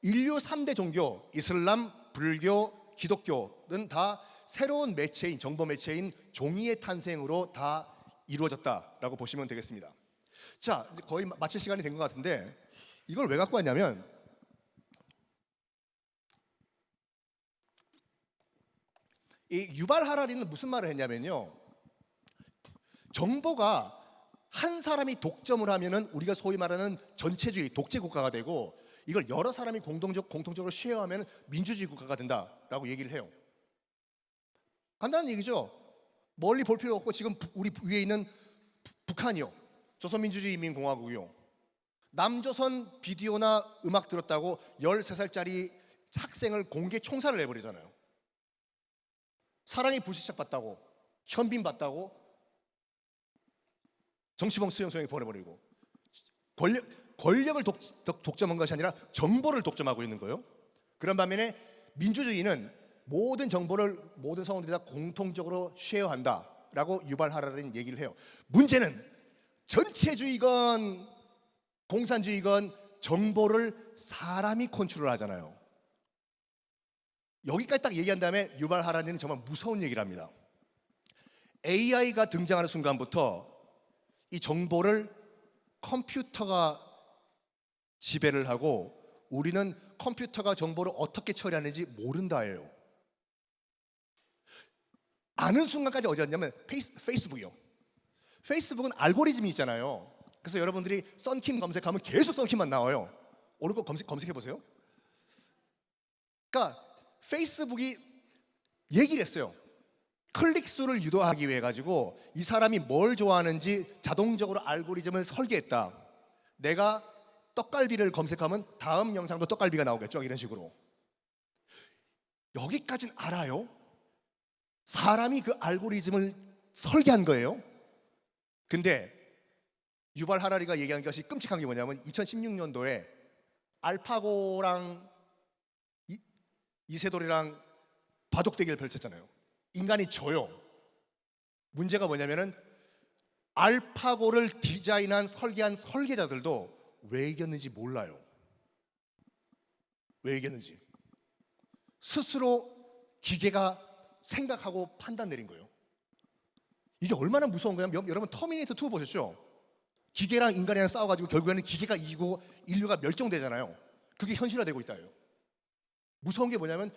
인류 3대 종교, 이슬람, 불교, 기독교는 다 새로운 매체인, 정보 매체인 종이의 탄생으로 다 이루어졌다라고 보시면 되겠습니다. 자, 이제 거의 마칠 시간이 된 것 같은데 이걸 왜 갖고 왔냐면, 이 유발 하라리는 무슨 말을 했냐면요, 정보가 한 사람이 독점을 하면은 우리가 소위 말하는 전체주의 독재 국가가 되고, 이걸 여러 사람이 공통적으로 쉐어하면 민주주의 국가가 된다라고 얘기를 해요. 간단한 얘기죠. 멀리 볼 필요 없고 지금 우리 위에 있는 북한이요, 조선민주주의인민공화국이요, 남조선 비디오나 음악 들었다고 13살짜리 학생을 공개 총살을 내버리잖아요. 사랑이 불시착 받다고, 현빈 받다고 정치범 수용소에 보내버리고, 권력을 독점한 것이 아니라 정보를 독점하고 있는 거예요. 그런 반면에 민주주의는 모든 정보를 모든 성원들이 다 공통적으로 쉐어한다라고 유발 하라리는 얘기를 해요. 문제는 전체주의건 공산주의건 정보를 사람이 컨트롤하잖아요. 여기까지 딱 얘기한 다음에 유발 하라리는 정말 무서운 얘기를 합니다. AI가 등장하는 순간부터 이 정보를 컴퓨터가 지배를 하고 우리는 컴퓨터가 정보를 어떻게 처리하는지 모른다예요. 아는 순간까지 어디였냐면 페이스북이요. 페이스북은 알고리즘이 있잖아요. 그래서 여러분들이 썬킴 검색하면 계속 썬킴만 나와요. 오늘 거 검색해 보세요. 그러니까 페이스북이 얘기를 했어요. 클릭 수를 유도하기 위해 가지고 이 사람이 뭘 좋아하는지 자동적으로 알고리즘을 설계했다. 내가 떡갈비를 검색하면 다음 영상도 떡갈비가 나오겠죠. 이런 식으로. 여기까지는 알아요. 사람이 그 알고리즘을 설계한 거예요. 근데 유발 하라리가 얘기한 것이 끔찍한 게 뭐냐면 2016년도에 알파고랑 이세돌이랑 바둑 대결을 펼쳤잖아요. 인간이 져요. 문제가 뭐냐면은 알파고를 디자인한 설계한 설계자들도 왜 이겼는지 몰라요. 왜 이겼는지 스스로 기계가 생각하고 판단 내린 거예요. 이게 얼마나 무서운 거냐면, 여러분 터미네이터 2 보셨죠? 기계랑 인간이랑 싸워가지고 결국에는 기계가 이기고 인류가 멸종되잖아요. 그게 현실화되고 있다요. 무서운 게 뭐냐면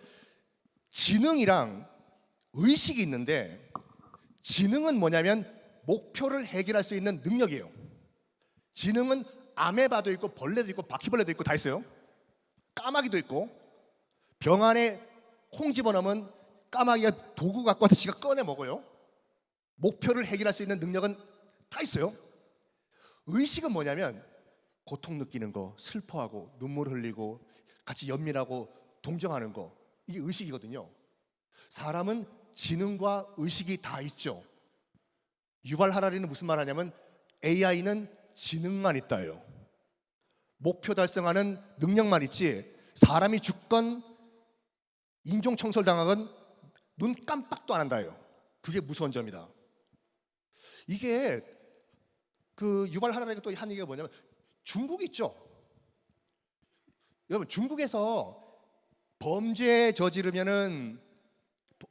지능이랑 의식이 있는데, 지능은 뭐냐면 목표를 해결할 수 있는 능력이에요. 지능은 아메바도 있고 벌레도 있고 바퀴벌레도 있고 다 있어요. 까마귀도 있고, 병 안에 콩 집어넣으면 까마귀가 도구 갖고 와서 지가 꺼내 먹어요. 목표를 해결할 수 있는 능력은 다 있어요. 의식은 뭐냐면 고통 느끼는 거, 슬퍼하고 눈물 흘리고 같이 연민하고 동정하는 거, 이게 의식이거든요. 사람은 지능과 의식이 다 있죠. 유발 하라리는 무슨 말 하냐면 AI는 지능만 있다예요. 목표 달성하는 능력만 있지 사람이 죽건 인종청소를 당하건 눈 깜빡도 안 한다예요. 그게 무서운 점이다. 이게 그 유발 하라리가 또 한 얘기가 뭐냐면, 중국 있죠. 여러분 중국에서 범죄 저지르면은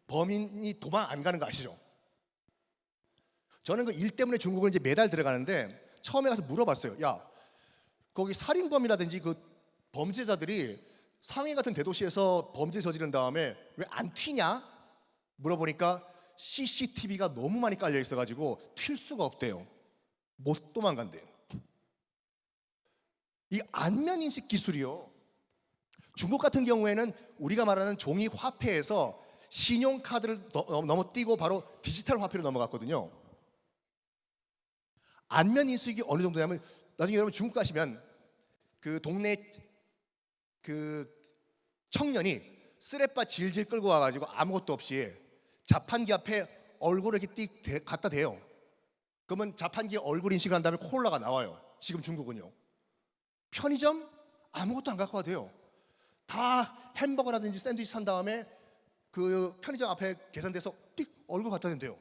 범인이 도망 안 가는 거 아시죠? 저는 그 일 때문에 중국을 이제 매달 들어가는데 처음에 가서 물어봤어요. 야, 거기 살인범이라든지 그 범죄자들이 상해 같은 대도시에서 범죄 저지른 다음에 왜 안 튀냐? 물어보니까 CCTV가 너무 많이 깔려 있어가지고 튈 수가 없대요. 못 도망간대요. 이 안면 인식 기술이요. 중국 같은 경우에는 우리가 말하는 종이 화폐에서 신용카드를 넘어뛰고 바로 디지털 화폐로 넘어갔거든요. 안면 인식이 어느 정도냐면 나중에 여러분 중국 가시면 그 동네 그 청년이 쓰레빠 질질 끌고 와가지고 아무것도 없이 자판기 앞에 얼굴을 이렇게 갖다 대요. 그러면 자판기에 얼굴 인식을 한 다음에 콜라가 나와요. 지금 중국은요. 편의점 아무것도 안 갖고 와도 돼요. 다 햄버거라든지 샌드위치 산 다음에 그 편의점 앞에 계산돼서 띡 얼굴 갖다 댄대요.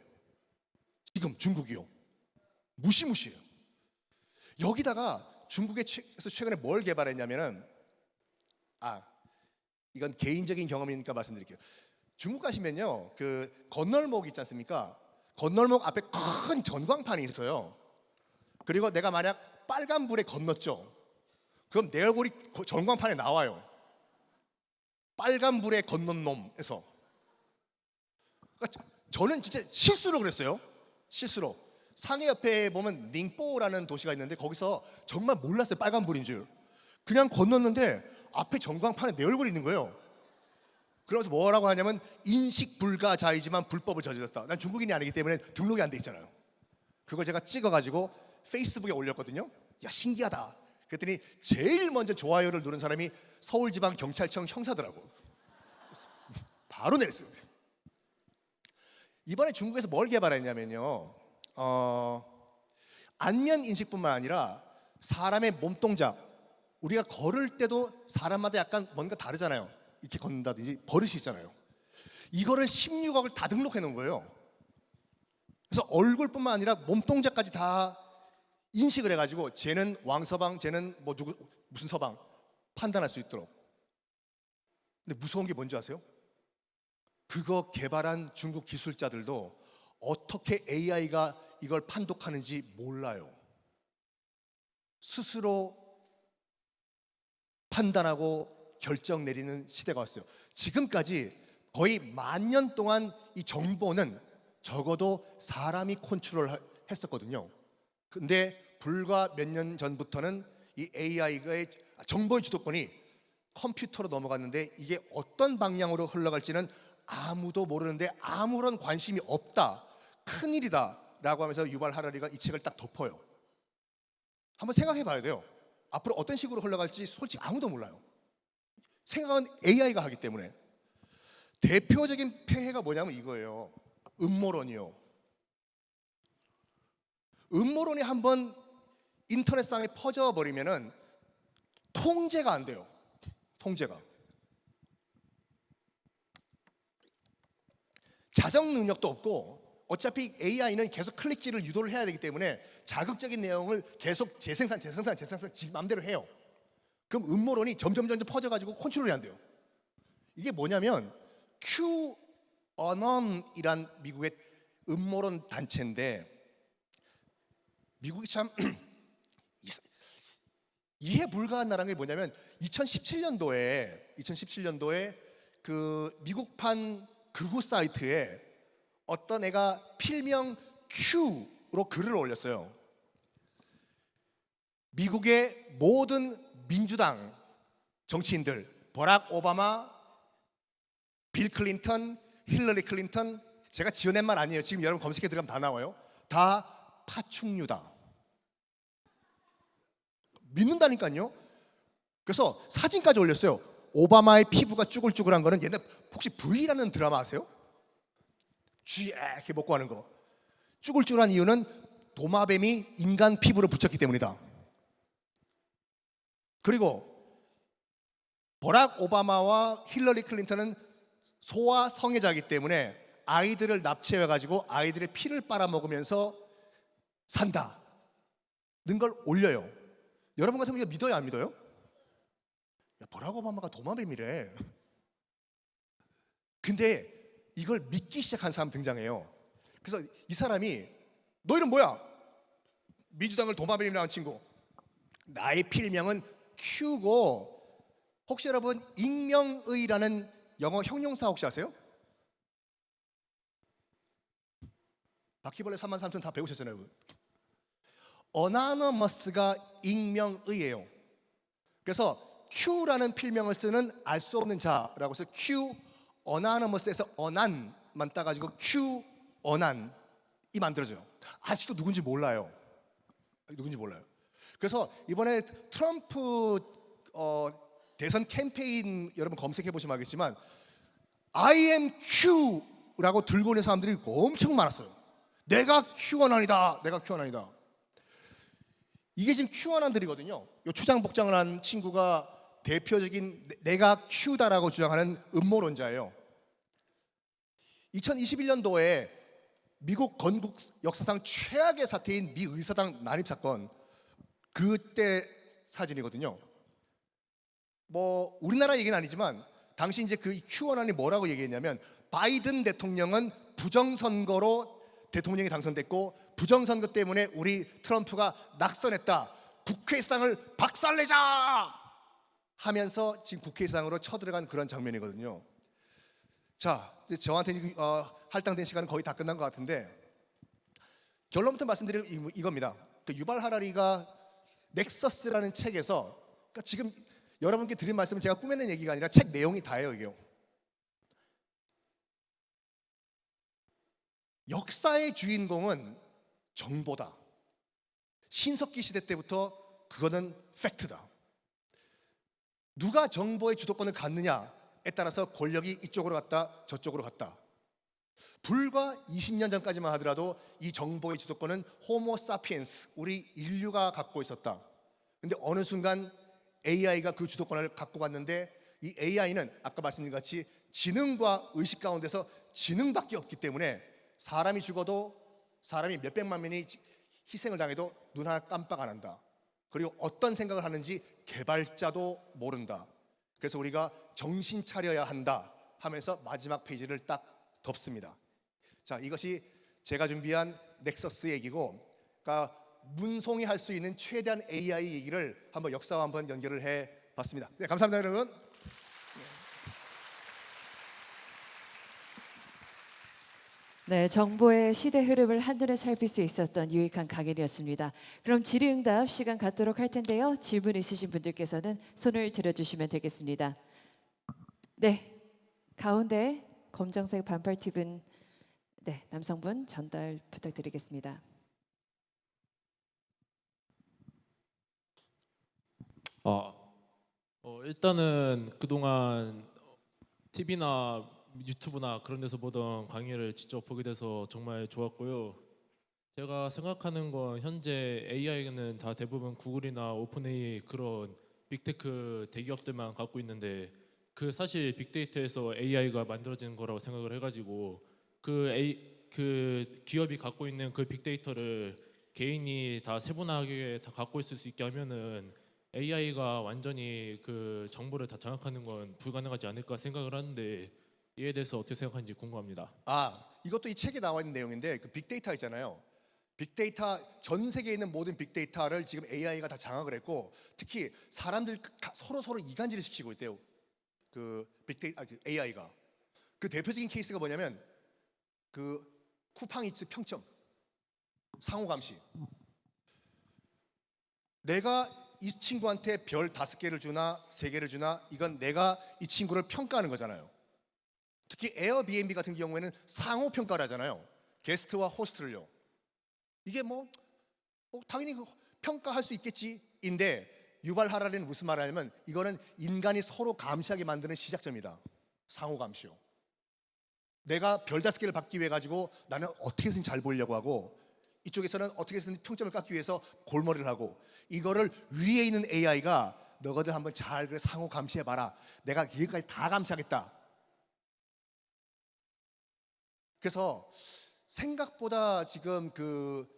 지금 중국이요. 무시무시해요. 여기다가 중국에서 최근에 뭘 개발했냐면은 이건 개인적인 경험이니까 말씀드릴게요. 중국 가시면요, 그 건널목 있지 않습니까? 건널목 앞에 큰 전광판이 있어요. 그리고 내가 만약 빨간불에 건넜죠. 그럼 내 얼굴이 전광판에 나와요. 빨간불에 건넌 놈에서. 그러니까 저는 진짜 실수로 그랬어요. 실수로. 상해 옆에 보면 닝뽀라는 도시가 있는데 거기서 정말 몰랐어요. 빨간불인 줄. 그냥 건넜는데 앞에 전광판에 내 얼굴이 있는 거예요. 그래서 뭐라고 하냐면 인식 불가자이지만 불법을 저질렀다. 난 중국인이 아니기 때문에 등록이 안 돼 있잖아요. 그걸 제가 찍어가지고 페이스북에 올렸거든요. 야, 신기하다. 그랬더니 제일 먼저 좋아요를 누른 사람이 서울지방경찰청 형사더라고. 바로 내렸어요. 이번에 중국에서 뭘 개발했냐면요, 안면 인식뿐만 아니라 사람의 몸동작, 우리가 걸을 때도 사람마다 약간 뭔가 다르잖아요. 이렇게 걷는다든지 버릇이 있잖아요. 이거를 16억을 다 등록해 놓은 거예요. 그래서 얼굴뿐만 아니라 몸동작까지 다 인식을 해가지고 쟤는 왕서방, 쟤는 뭐 누구 무슨 서방 판단할 수 있도록. 근데 무서운 게 뭔지 아세요? 그거 개발한 중국 기술자들도 어떻게 AI가 이걸 판독하는지 몰라요. 스스로 판단하고 결정 내리는 시대가 왔어요. 지금까지 거의 10,000년 동안 이 정보는 적어도 사람이 컨트롤 했었거든요. 근데 불과 몇 년 전부터는 이 AI의 정보의 주도권이 컴퓨터로 넘어갔는데 이게 어떤 방향으로 흘러갈지는 아무도 모르는데 아무런 관심이 없다. 큰일이다 라고 하면서 유발 하라리가 이 책을 딱 덮어요. 한번 생각해 봐야 돼요. 앞으로 어떤 식으로 흘러갈지 솔직히 아무도 몰라요. 생각은 AI가 하기 때문에. 대표적인 폐해가 뭐냐면 이거예요. 음모론이요. 음모론이 한번 인터넷상에 퍼져버리면은 통제가 안 돼요. 통제가. 자정 능력도 없고 어차피 AI는 계속 클릭질을 유도를 해야 되기 때문에 자극적인 내용을 계속 재생산 지 맘대로 해요. 그럼 음모론이 점점 퍼져가지고 컨트롤이 안 돼요. 이게 뭐냐면 QAnon이란 미국의 음모론 단체인데 미국이 참 이해 불가한 나라는 게 뭐냐면 2017년도에 그 미국판 극우 사이트에 어떤 애가 필명 Q로 글을 올렸어요. 미국의 모든 민주당 정치인들, 버락 오바마, 빌 클린턴, 힐러리 클린턴, 제가 지어낸 말 아니에요. 지금 여러분 검색해 들어가면 다 나와요. 다 파충류다. 믿는다니까요. 그래서 사진까지 올렸어요. 오바마의 피부가 쭈글쭈글한 거는 옛날 혹시 V라는 드라마 아세요? 쥐 이렇게 먹고 하는 거. 쭈글쭈글한 이유는 도마뱀이 인간 피부를 붙였기 때문이다. 그리고 버락 오바마와 힐러리 클린턴은 소아 성애자이기 때문에 아이들을 납치해가지고 아이들의 피를 빨아먹으면서 산다는 걸 올려요. 여러분 같으면 이거 믿어요, 안 믿어요? 야, 버락 오바마가 도마뱀이래. 근데 이걸 믿기 시작한 사람 등장해요. 그래서 이 사람이 너희는 뭐야? 민주당을 도마뱀이라는 친구. 나의 필명은 큐고, 혹시 여러분 익명의라는 영어 형용사 혹시 아세요? 바퀴벌레 3만 3천 다 배우셨잖아요. 여러분. 어나너머스가 익명의예요. 그래서 Q라는 필명을 쓰는 알 수 없는 자라고 해서 Q 어나너머스에서 어난만 따가지고 Q 어난이 만들어져요. 아직도 누군지 몰라요. 누군지 몰라요. 그래서 이번에 트럼프 대선 캠페인 여러분 검색해 보시면 알겠지만 I am Q라고 들고 있는 사람들이 엄청 많았어요. 내가 Q원안이다. 내가 Q원안이다. 이게 지금 Q원안들이거든요. 이 추장복장을 한 친구가 대표적인 내가 Q다라고 주장하는 음모론자예요. 2021년도에 미국 건국 역사상 최악의 사태인 미 의사당 난입 사건, 그때 사진이거든요. 뭐 우리나라 얘기는 아니지만 당시 이제 그 Q원안이 뭐라고 얘기했냐면 바이든 대통령은 부정선거로 대통령이 당선됐고 부정선거 때문에 우리 트럼프가 낙선했다. 국회의사당을 박살내자 하면서 지금 국회의사당으로 쳐들어간 그런 장면이거든요. 자, 이제 저한테 할당된 시간은 거의 다 끝난 것 같은데 결론부터 말씀드리면 이겁니다. 그 유발 하라리가 넥서스라는 책에서, 그러니까 지금 여러분께 드린 말씀은 제가 꾸며낸 얘기가 아니라 책 내용이 다예요. 이게요. 역사의 주인공은 정보다. 신석기 시대 때부터 그거는 팩트다. 누가 정보의 주도권을 갖느냐에 따라서 권력이 이쪽으로 갔다 저쪽으로 갔다. 불과 20년 전까지만 하더라도 이 정보의 주도권은 호모 사피엔스, 우리 인류가 갖고 있었다. 근데 어느 순간 AI가 그 주도권을 갖고 갔는데 이 AI는 아까 말씀드린 같이 지능과 의식 가운데서 지능밖에 없기 때문에 사람이 죽어도, 사람이 몇백만 명이 희생을 당해도 눈 하나 깜빡 안 한다. 그리고 어떤 생각을 하는지 개발자도 모른다. 그래서 우리가 정신 차려야 한다 하면서 마지막 페이지를 딱 덮습니다. 자, 이것이 제가 준비한 넥서스 얘기고, 그러니까 문송이 할 수 있는 최대한 AI 얘기를 한번 역사와 한번 연결을 해 봤습니다. 네, 감사합니다, 여러분. 네, 정보의 시대 흐름을 한눈에 살필 수 있었던 유익한 강연이었습니다. 그럼 질의응답 시간 갖도록 할 텐데요. 질문 있으신 분들께서는 손을 들어주시면 되겠습니다. 네, 가운데 검정색 반팔 팁은 네, 남성분 전달 부탁드리겠습니다. 일단은 그동안 TV나 유튜브나 그런 데서 보던 강의를 직접 보게 돼서 정말 좋았고요. 제가 생각하는 건 현재 AI는 다 대부분 구글이나 오픈AI 그런 빅테크 대기업들만 갖고 있는데 그 사실 빅데이터에서 AI가 만들어진 거라고 생각을 해가지고 그 기업이 갖고 있는 그 빅데이터를 개인이 다 세분화하게 다 갖고 있을 수 있게 하면은 AI가 완전히 그 정보를 다 장악하는 건 불가능하지 않을까 생각을 하는데 이에 대해서 어떻게 생각하는지 궁금합니다. 이것도 이 책에 나와 있는 내용인데 그 빅데이터 있잖아요. 빅데이터, 전 세계에 있는 모든 빅데이터를 지금 AI가 다 장악을 했고, 특히 사람들 서로 이간질을 시키고 있대요. 그 AI가. 그 대표적인 케이스가 뭐냐면 그 쿠팡이츠 평점 상호 감시. 내가 이 친구한테 별 5개를 주나 3개를 주나, 이건 내가 이 친구를 평가하는 거잖아요. 특히 에어비앤비 같은 경우에는 상호 평가를 하잖아요. 게스트와 호스트를요. 이게 뭐 당연히 평가할 수 있겠지인데, 유발 하라리는 무슨 말을 하냐면 이거는 인간이 서로 감시하게 만드는 시작점이다. 상호 감시요. 내가 별 5개를 받기 위해 가지고 나는 어떻게 해서든 잘 보이려고 하고, 이쪽에서는 어떻게 해서든 평점을 깎기 위해서 골머리를 하고, 이거를 위에 있는 AI가 너희들 한번 잘 그래 상호 감시해봐라, 내가 여기까지 다 감시하겠다. 그래서 생각보다 지금 그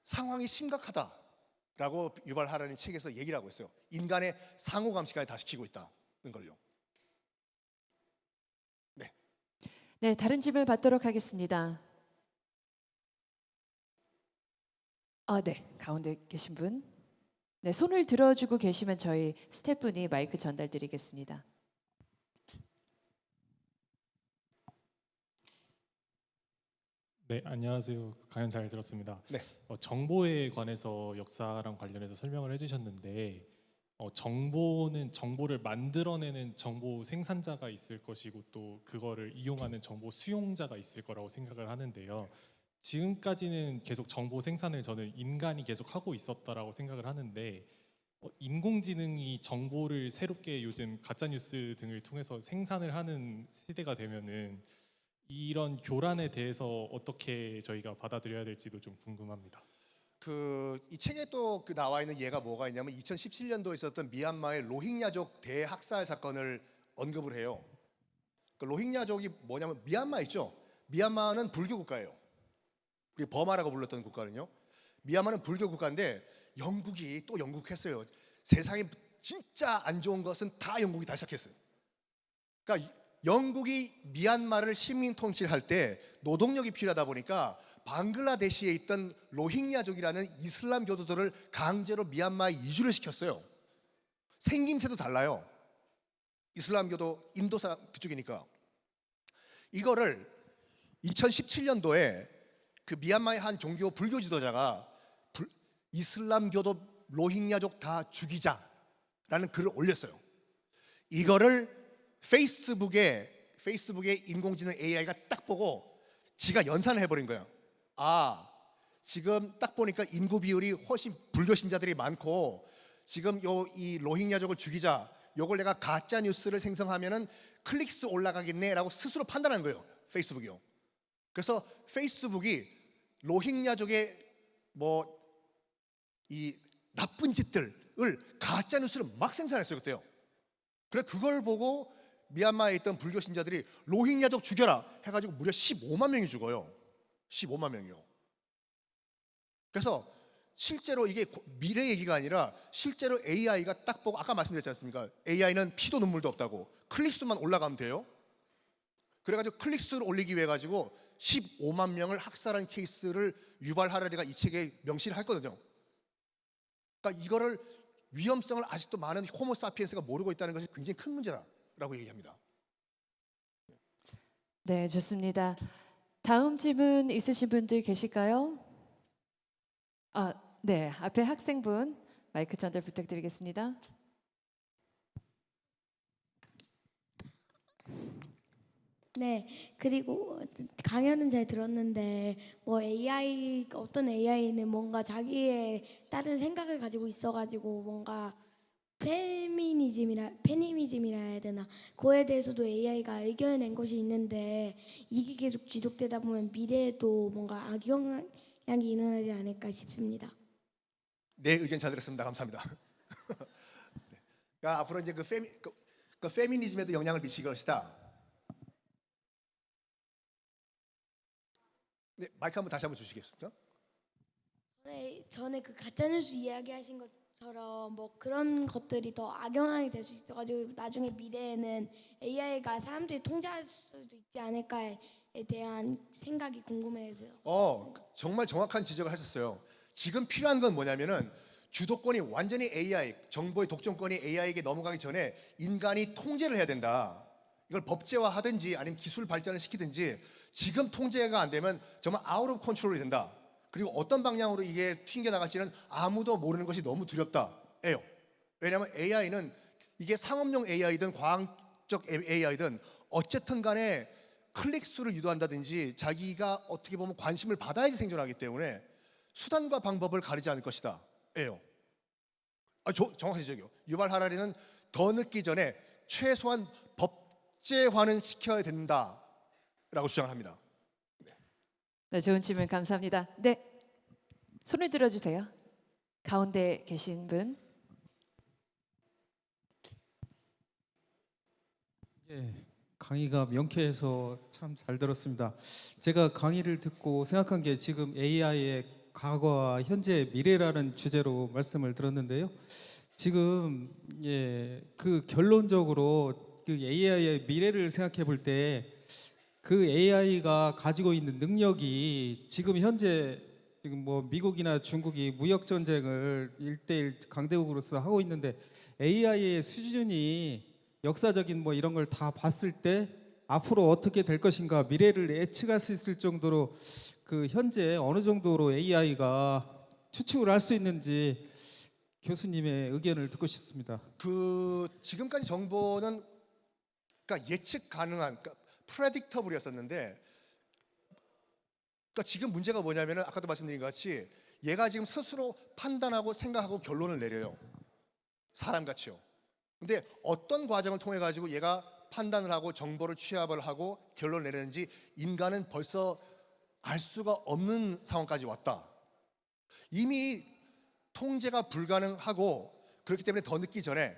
상황이 심각하다라고 유발 하라는 책에서 얘기를 하고 있어요. 인간의 상호 감시까지 다 시키고 있다는 걸요. 네, 다른 질문 받도록 하겠습니다. 네. 가운데 계신 분. 네, 손을 들어주고 계시면 저희 스태프분이 마이크 전달드리겠습니다. 네, 안녕하세요. 강연 잘 들었습니다. 네. 정보에 관해서 역사랑 관련해서 설명을 해주셨는데 정보는 정보를 만들어내는 정보 생산자가 있을 것이고 또 그거를 이용하는 정보 수용자가 있을 거라고 생각을 하는데요. 지금까지는 계속 정보 생산을 저는 인간이 계속 하고 있었다라고 생각을 하는데 인공지능이 정보를 새롭게 요즘 가짜뉴스 등을 통해서 생산을 하는 시대가 되면은 이런 교란에 대해서 어떻게 저희가 받아들여야 될지도 좀 궁금합니다. 이 책에 또 나와 있는 예가 뭐가 있냐면 2017년도에 있었던 미얀마의 로힝야족 대학살 사건을 언급을 해요. 그 로힝야족이 뭐냐면 미얀마 있죠. 미얀마는 불교 국가예요. 우리 버마라고 불렀던 국가는요. 미얀마는 불교 국가인데 영국이 또 영국했어요. 세상에 진짜 안 좋은 것은 다 영국이 다 시작했어요. 그러니까 영국이 미얀마를 식민 통치를 할 때 노동력이 필요하다 보니까 방글라데시에 있던 로힝야족이라는 이슬람 교도들을 강제로 미얀마에 이주를 시켰어요. 생김새도 달라요. 이슬람 교도 인도사 그쪽이니까. 이거를 2017년도에 그 미얀마의 한 종교 불교 지도자가 이슬람 교도 로힝야족 다 죽이자라는 글을 올렸어요. 이거를 페이스북에 인공지능 AI가 딱 보고 지가 연산을 해버린 거예요. 지금 딱 보니까 인구 비율이 훨씬 불교 신자들이 많고 지금 이 로힝야족을 죽이자, 요걸 내가 가짜 뉴스를 생성하면은 클릭수 올라가겠네라고 스스로 판단한 거예요. 페이스북이요. 그래서 페이스북이 로힝야족의 이 나쁜 짓들을 가짜 뉴스를 막 생산했어요 그때요. 그래 그걸 보고 미얀마에 있던 불교 신자들이 로힝야족 죽여라 해가지고 무려 15만 명이 죽어요. 15만 명이요. 그래서 실제로 이게 미래 얘기가 아니라 실제로 AI가 딱 보고 아까 말씀드렸지 않습니까? AI는 피도 눈물도 없다고 클릭수만 올라가면 돼요. 그래가지고 클릭수를 올리기 위해 가지고 15만 명을 학살한 케이스를 유발 하라리가 이 책에 명시를 했거든요. 그러니까 이거를 위험성을 아직도 많은 호모 사피엔스가 모르고 있다는 것이 굉장히 큰 문제다라고 얘기합니다. 네, 좋습니다. 다음 질문 있으신 분들 계실까요? 네, 앞에 학생분 마이크 전달 부탁드리겠습니다. 네, 그리고 강연은 잘 들었는데 어떤 AI는 뭔가 자기의 다른 생각을 가지고 있어가지고 뭔가 페미니즘이라 해야 되나 그거에 대해서도 AI가 의견을 낸 것이 있는데 이게 계속 지속되다 보면 미래에도 뭔가 악영향이 일어나지 않을까 싶습니다. 네, 의견 잘 들었습니다. 감사합니다. 네. 그러니까 앞으로 이제 그 페미니즘에도 영향을 미칠 것이다. 네, 마이크 다시 한번 주시겠습니까? 전에 그 가짜뉴스 이야기하신 것처럼 그런 것들이 더 악영향이 될 수 있어가지고 나중에 미래에는 AI가 사람들이 통제할 수도 있지 않을까에 대한 생각이 궁금해서요. 정말 정확한 지적을 하셨어요. 지금 필요한 건 뭐냐면은 주도권이 완전히 AI, 정보의 독점권이 AI에게 넘어가기 전에 인간이 통제를 해야 된다. 이걸 법제화하든지 아니면 기술 발전을 시키든지 지금 통제가 안 되면 정말 아웃 오브 컨트롤이 된다. 그리고 어떤 방향으로 이게 튕겨 나갈지는 아무도 모르는 것이 너무 두렵다예요. 왜냐하면 AI는 이게 상업용 AI든 과학적 AI든 어쨌든 간에 클릭수를 유도한다든지 자기가 어떻게 보면 관심을 받아야지 생존하기 때문에 수단과 방법을 가리지 않을 것이다 예요. 정확하게 지적이요. 유발 하라리는 더 늦기 전에 최소한 법제화는 시켜야 된다라고 주장을 합니다. 네, 좋은 질문 감사합니다. 네, 손을 들어주세요. 가운데 계신 분. 예, 강의가 명쾌해서 참 잘 들었습니다. 제가 강의를 듣고 생각한 게 지금 AI의 과거와 현재 미래라는 주제로 말씀을 들었는데요. 지금 그 결론적으로 그 AI의 미래를 생각해 볼 때 그 AI가 가지고 있는 능력이 지금 현재 지금 뭐 미국이나 중국이 무역 전쟁을 1대1 강대국으로서 하고 있는데 AI의 수준이 역사적인 뭐 이런 걸 다 봤을 때 앞으로 어떻게 될 것인가 미래를 예측할 수 있을 정도로 그 현재 어느 정도로 AI가 추측을 할 수 있는지 교수님의 의견을 듣고 싶습니다. 그 지금까지 정보는 그러니까 예측 가능한 그러니까 프레딕터블이었었는데 그러니까 지금 문제가 뭐냐면은 아까도 말씀드린 것 같이 얘가 지금 스스로 판단하고 생각하고 결론을 내려요. 사람같이요. 근데 어떤 과정을 통해 가지고 얘가 판단을 하고 정보를 취합을 하고 결론을 내리는지 인간은 벌써 알 수가 없는 상황까지 왔다. 이미 통제가 불가능하고 그렇기 때문에 더 늦기 전에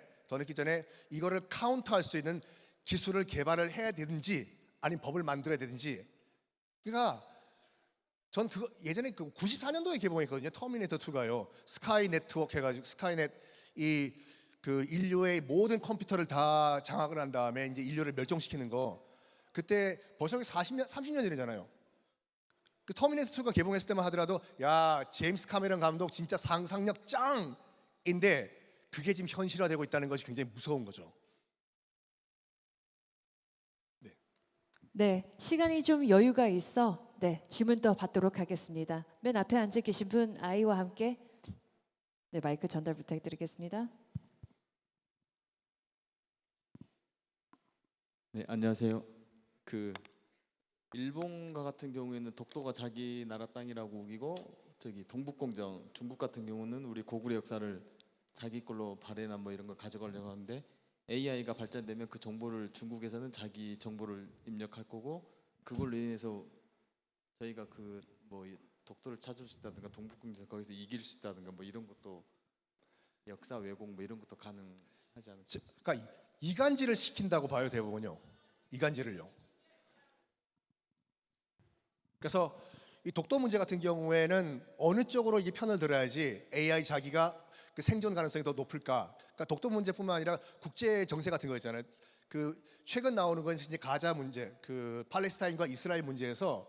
이거를 카운터할 수 있는 기술을 개발을 해야 되든지 아니면 법을 만들어야 되든지. 그러니까 전 그거 예전에 그 94년도에 개봉했거든요. 터미네이터 2가요. 스카이 네트워크 해가지고 스카이넷 이 그 인류의 모든 컴퓨터를 다 장악을 한 다음에 이제 인류를 멸종시키는 거. 그때 벌써 40년 30년 전이잖아요. 그 터미네이터 2가 개봉했을 때만 하더라도 야 제임스 카메론 감독 진짜 상상력 짱인데 그게 지금 현실화되고 있다는 것이 굉장히 무서운 거죠. 네, 시간이 좀 여유가 있어. 네, 질문 더 받도록 하겠습니다. 맨 앞에 앉아 계신 분 아이와 함께 네, 마이크 전달 부탁드리겠습니다. 네, 안녕하세요. 그 일본과 같은 경우에는 독도가 자기 나라 땅이라고 우기고 저기 동북공정 중국 같은 경우는 우리 고구려 역사를 자기 걸로 발해나 뭐 이런 걸 가져가려고 하는데 AI가 발전되면 그 정보를 중국에서는 자기 정보를 입력할 거고 그걸로 인해서 저희가 그 뭐 독도를 찾을 수 있다든가 동북공정 거기서 이길 수 있다든가 뭐 이런 것도 역사 왜곡 뭐 이런 것도 가능하지 않을까? 그러니까 이간질을 시킨다고 봐요 대부분요. 이간질을요. 그래서 이 독도 문제 같은 경우에는 어느 쪽으로 이게 편을 들어야지 AI 자기가 그 생존 가능성이 더 높을까? 그러니까 독도 문제뿐만 아니라 국제 정세 같은 거 있잖아요. 그 최근 나오는 건 이제 가자 문제, 그 팔레스타인과 이스라엘 문제에서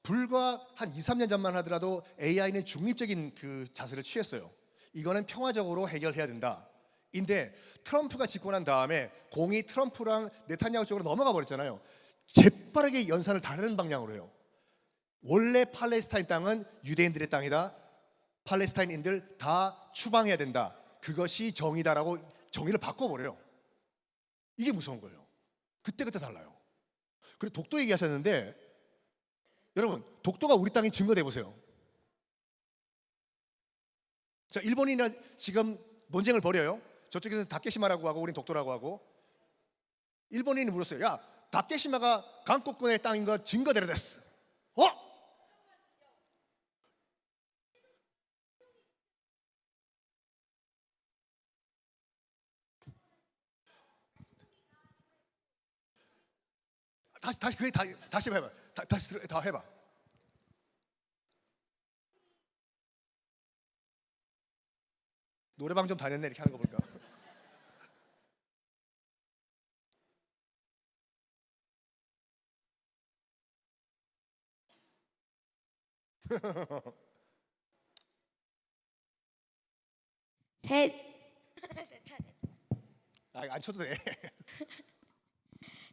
불과 한 2, 3년 전만 하더라도 AI는 중립적인 그 자세를 취했어요. 이거는 평화적으로 해결해야 된다. 인데 트럼프가 집권한 다음에 공이 트럼프랑 네타냐후 쪽으로 넘어가 버렸잖아요. 재빠르게 연산을 다른 방향으로 해요. 원래 팔레스타인 땅은 유대인들의 땅이다. 팔레스타인인들 다 추방해야 된다. 그것이 정의다라고 정의를 바꿔버려요. 이게 무서운 거예요. 그때그때 달라요. 그리고 독도 얘기하셨는데 여러분 독도가 우리 땅인 증거돼 보세요. 자, 일본이나 지금 논쟁을 벌여요. 저쪽에서 다케시마라고 하고 우린 독도라고 하고 일본인이 물었어요. 야 다케시마가 강국군의 땅인 거 증거대로 됐어. 다시 그게 다시 해봐. 다시 다 해봐. 노래방 좀 다녔네 이렇게 하는 거 보니까. 안 쳐도 돼.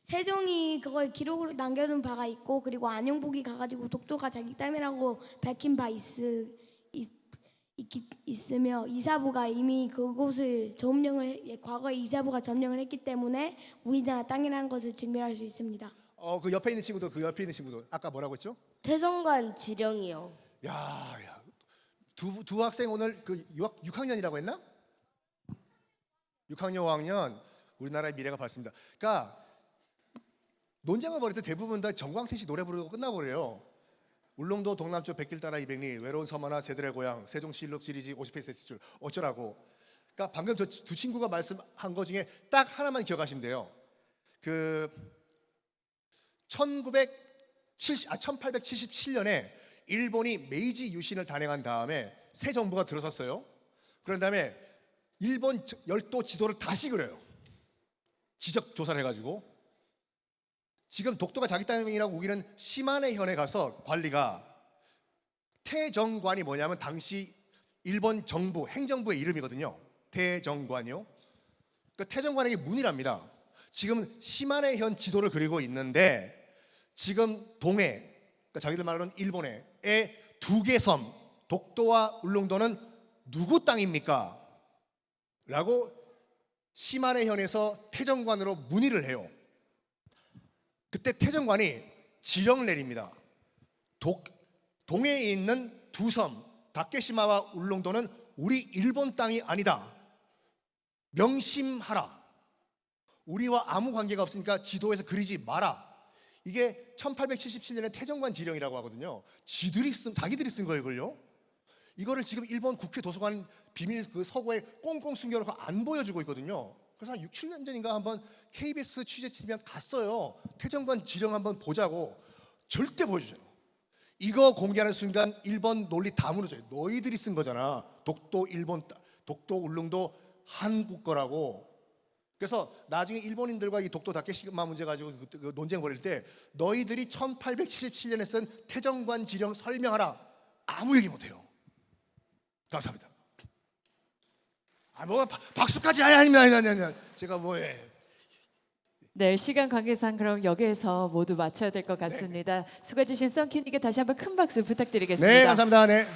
세종이 그걸 기록으로 남겨둔 바가 있고 그리고 안용복이 가가지고 독도가 자기 땅이라고 밝힌 바 있으며 이사부가 이미 그곳을 점령을 과거에 이사부가 점령을 했기 때문에 우리나라 땅이라는 것을 증명할 수 있습니다. 그 옆에 있는 친구도 아까 뭐라고 했죠? 태성관 지령이요. 야, 두 학생 오늘 그 6학년이라고 했나? 6학년, 5학년 우리나라의 미래가 밝습니다. 그러니까 논쟁을 벌일 때 대부분 다 정광태 씨 노래 부르고 끝나버려요. 울릉도 동남쪽 백길 따라 200리 외로운 섬 하나 새들의 고향 세종시일록 지리지 50페이지 했을 줄 어쩌라고. 그러니까 방금 저 두 친구가 말씀한 것 중에 딱 하나만 기억하시면 돼요. 그 1877년에 일본이 메이지 유신을 단행한 다음에 새 정부가 들어섰어요. 그런 다음에 일본 열도 지도를 다시 그려요. 지적 조사를 해가지고 지금 독도가 자기 땅이라고 우기는 시마네 현에 가서 관리가 태정관이 뭐냐면 당시 일본 정부 행정부의 이름이거든요. 태정관이요. 그 태정관에게 문의랍니다. 지금 시마네현 지도를 그리고 있는데 지금 동해, 그러니까 자기들 말로는 일본의 두 개 섬 독도와 울릉도는 누구 땅입니까? 라고 시마네현에서 태정관으로 문의를 해요. 그때 태정관이 지령을 내립니다. 동해에 있는 두 섬 다케시마와 울릉도는 우리 일본 땅이 아니다. 명심하라. 우리와 아무 관계가 없으니까 지도에서 그리지 마라. 이게 1877년에 태정관 지령이라고 하거든요. 자기들이 쓴 거예요, 이걸요. 이거를 지금 일본 국회 도서관 비밀 그 서고에 꽁꽁 숨겨놓고 안 보여주고 있거든요. 그래서 한 6, 7년 전인가 한번 KBS 취재팀이랑 갔어요. 태정관 지령 한번 보자고. 절대 보여주잖아요. 이거 공개하는 순간 일본 논리 다 무너져요. 너희들이 쓴 거잖아. 독도 울릉도 한국 거라고. 그래서 나중에 일본인들과 이 독도 다케시마 문제 가지고 그 논쟁 벌일 때 너희들이 1877년에 쓴 태정관 지령 설명하라. 아무 얘기 못 해요. 감사합니다. 뭐 박수까지 아니. 제가 뭐해. 네, 시간 관계상 그럼 여기에서 모두 마쳐야 될 것 같습니다. 수고해 주신 썬킴님께 다시 한번 큰 박수 부탁드리겠습니다. 네, 감사합니다. 네.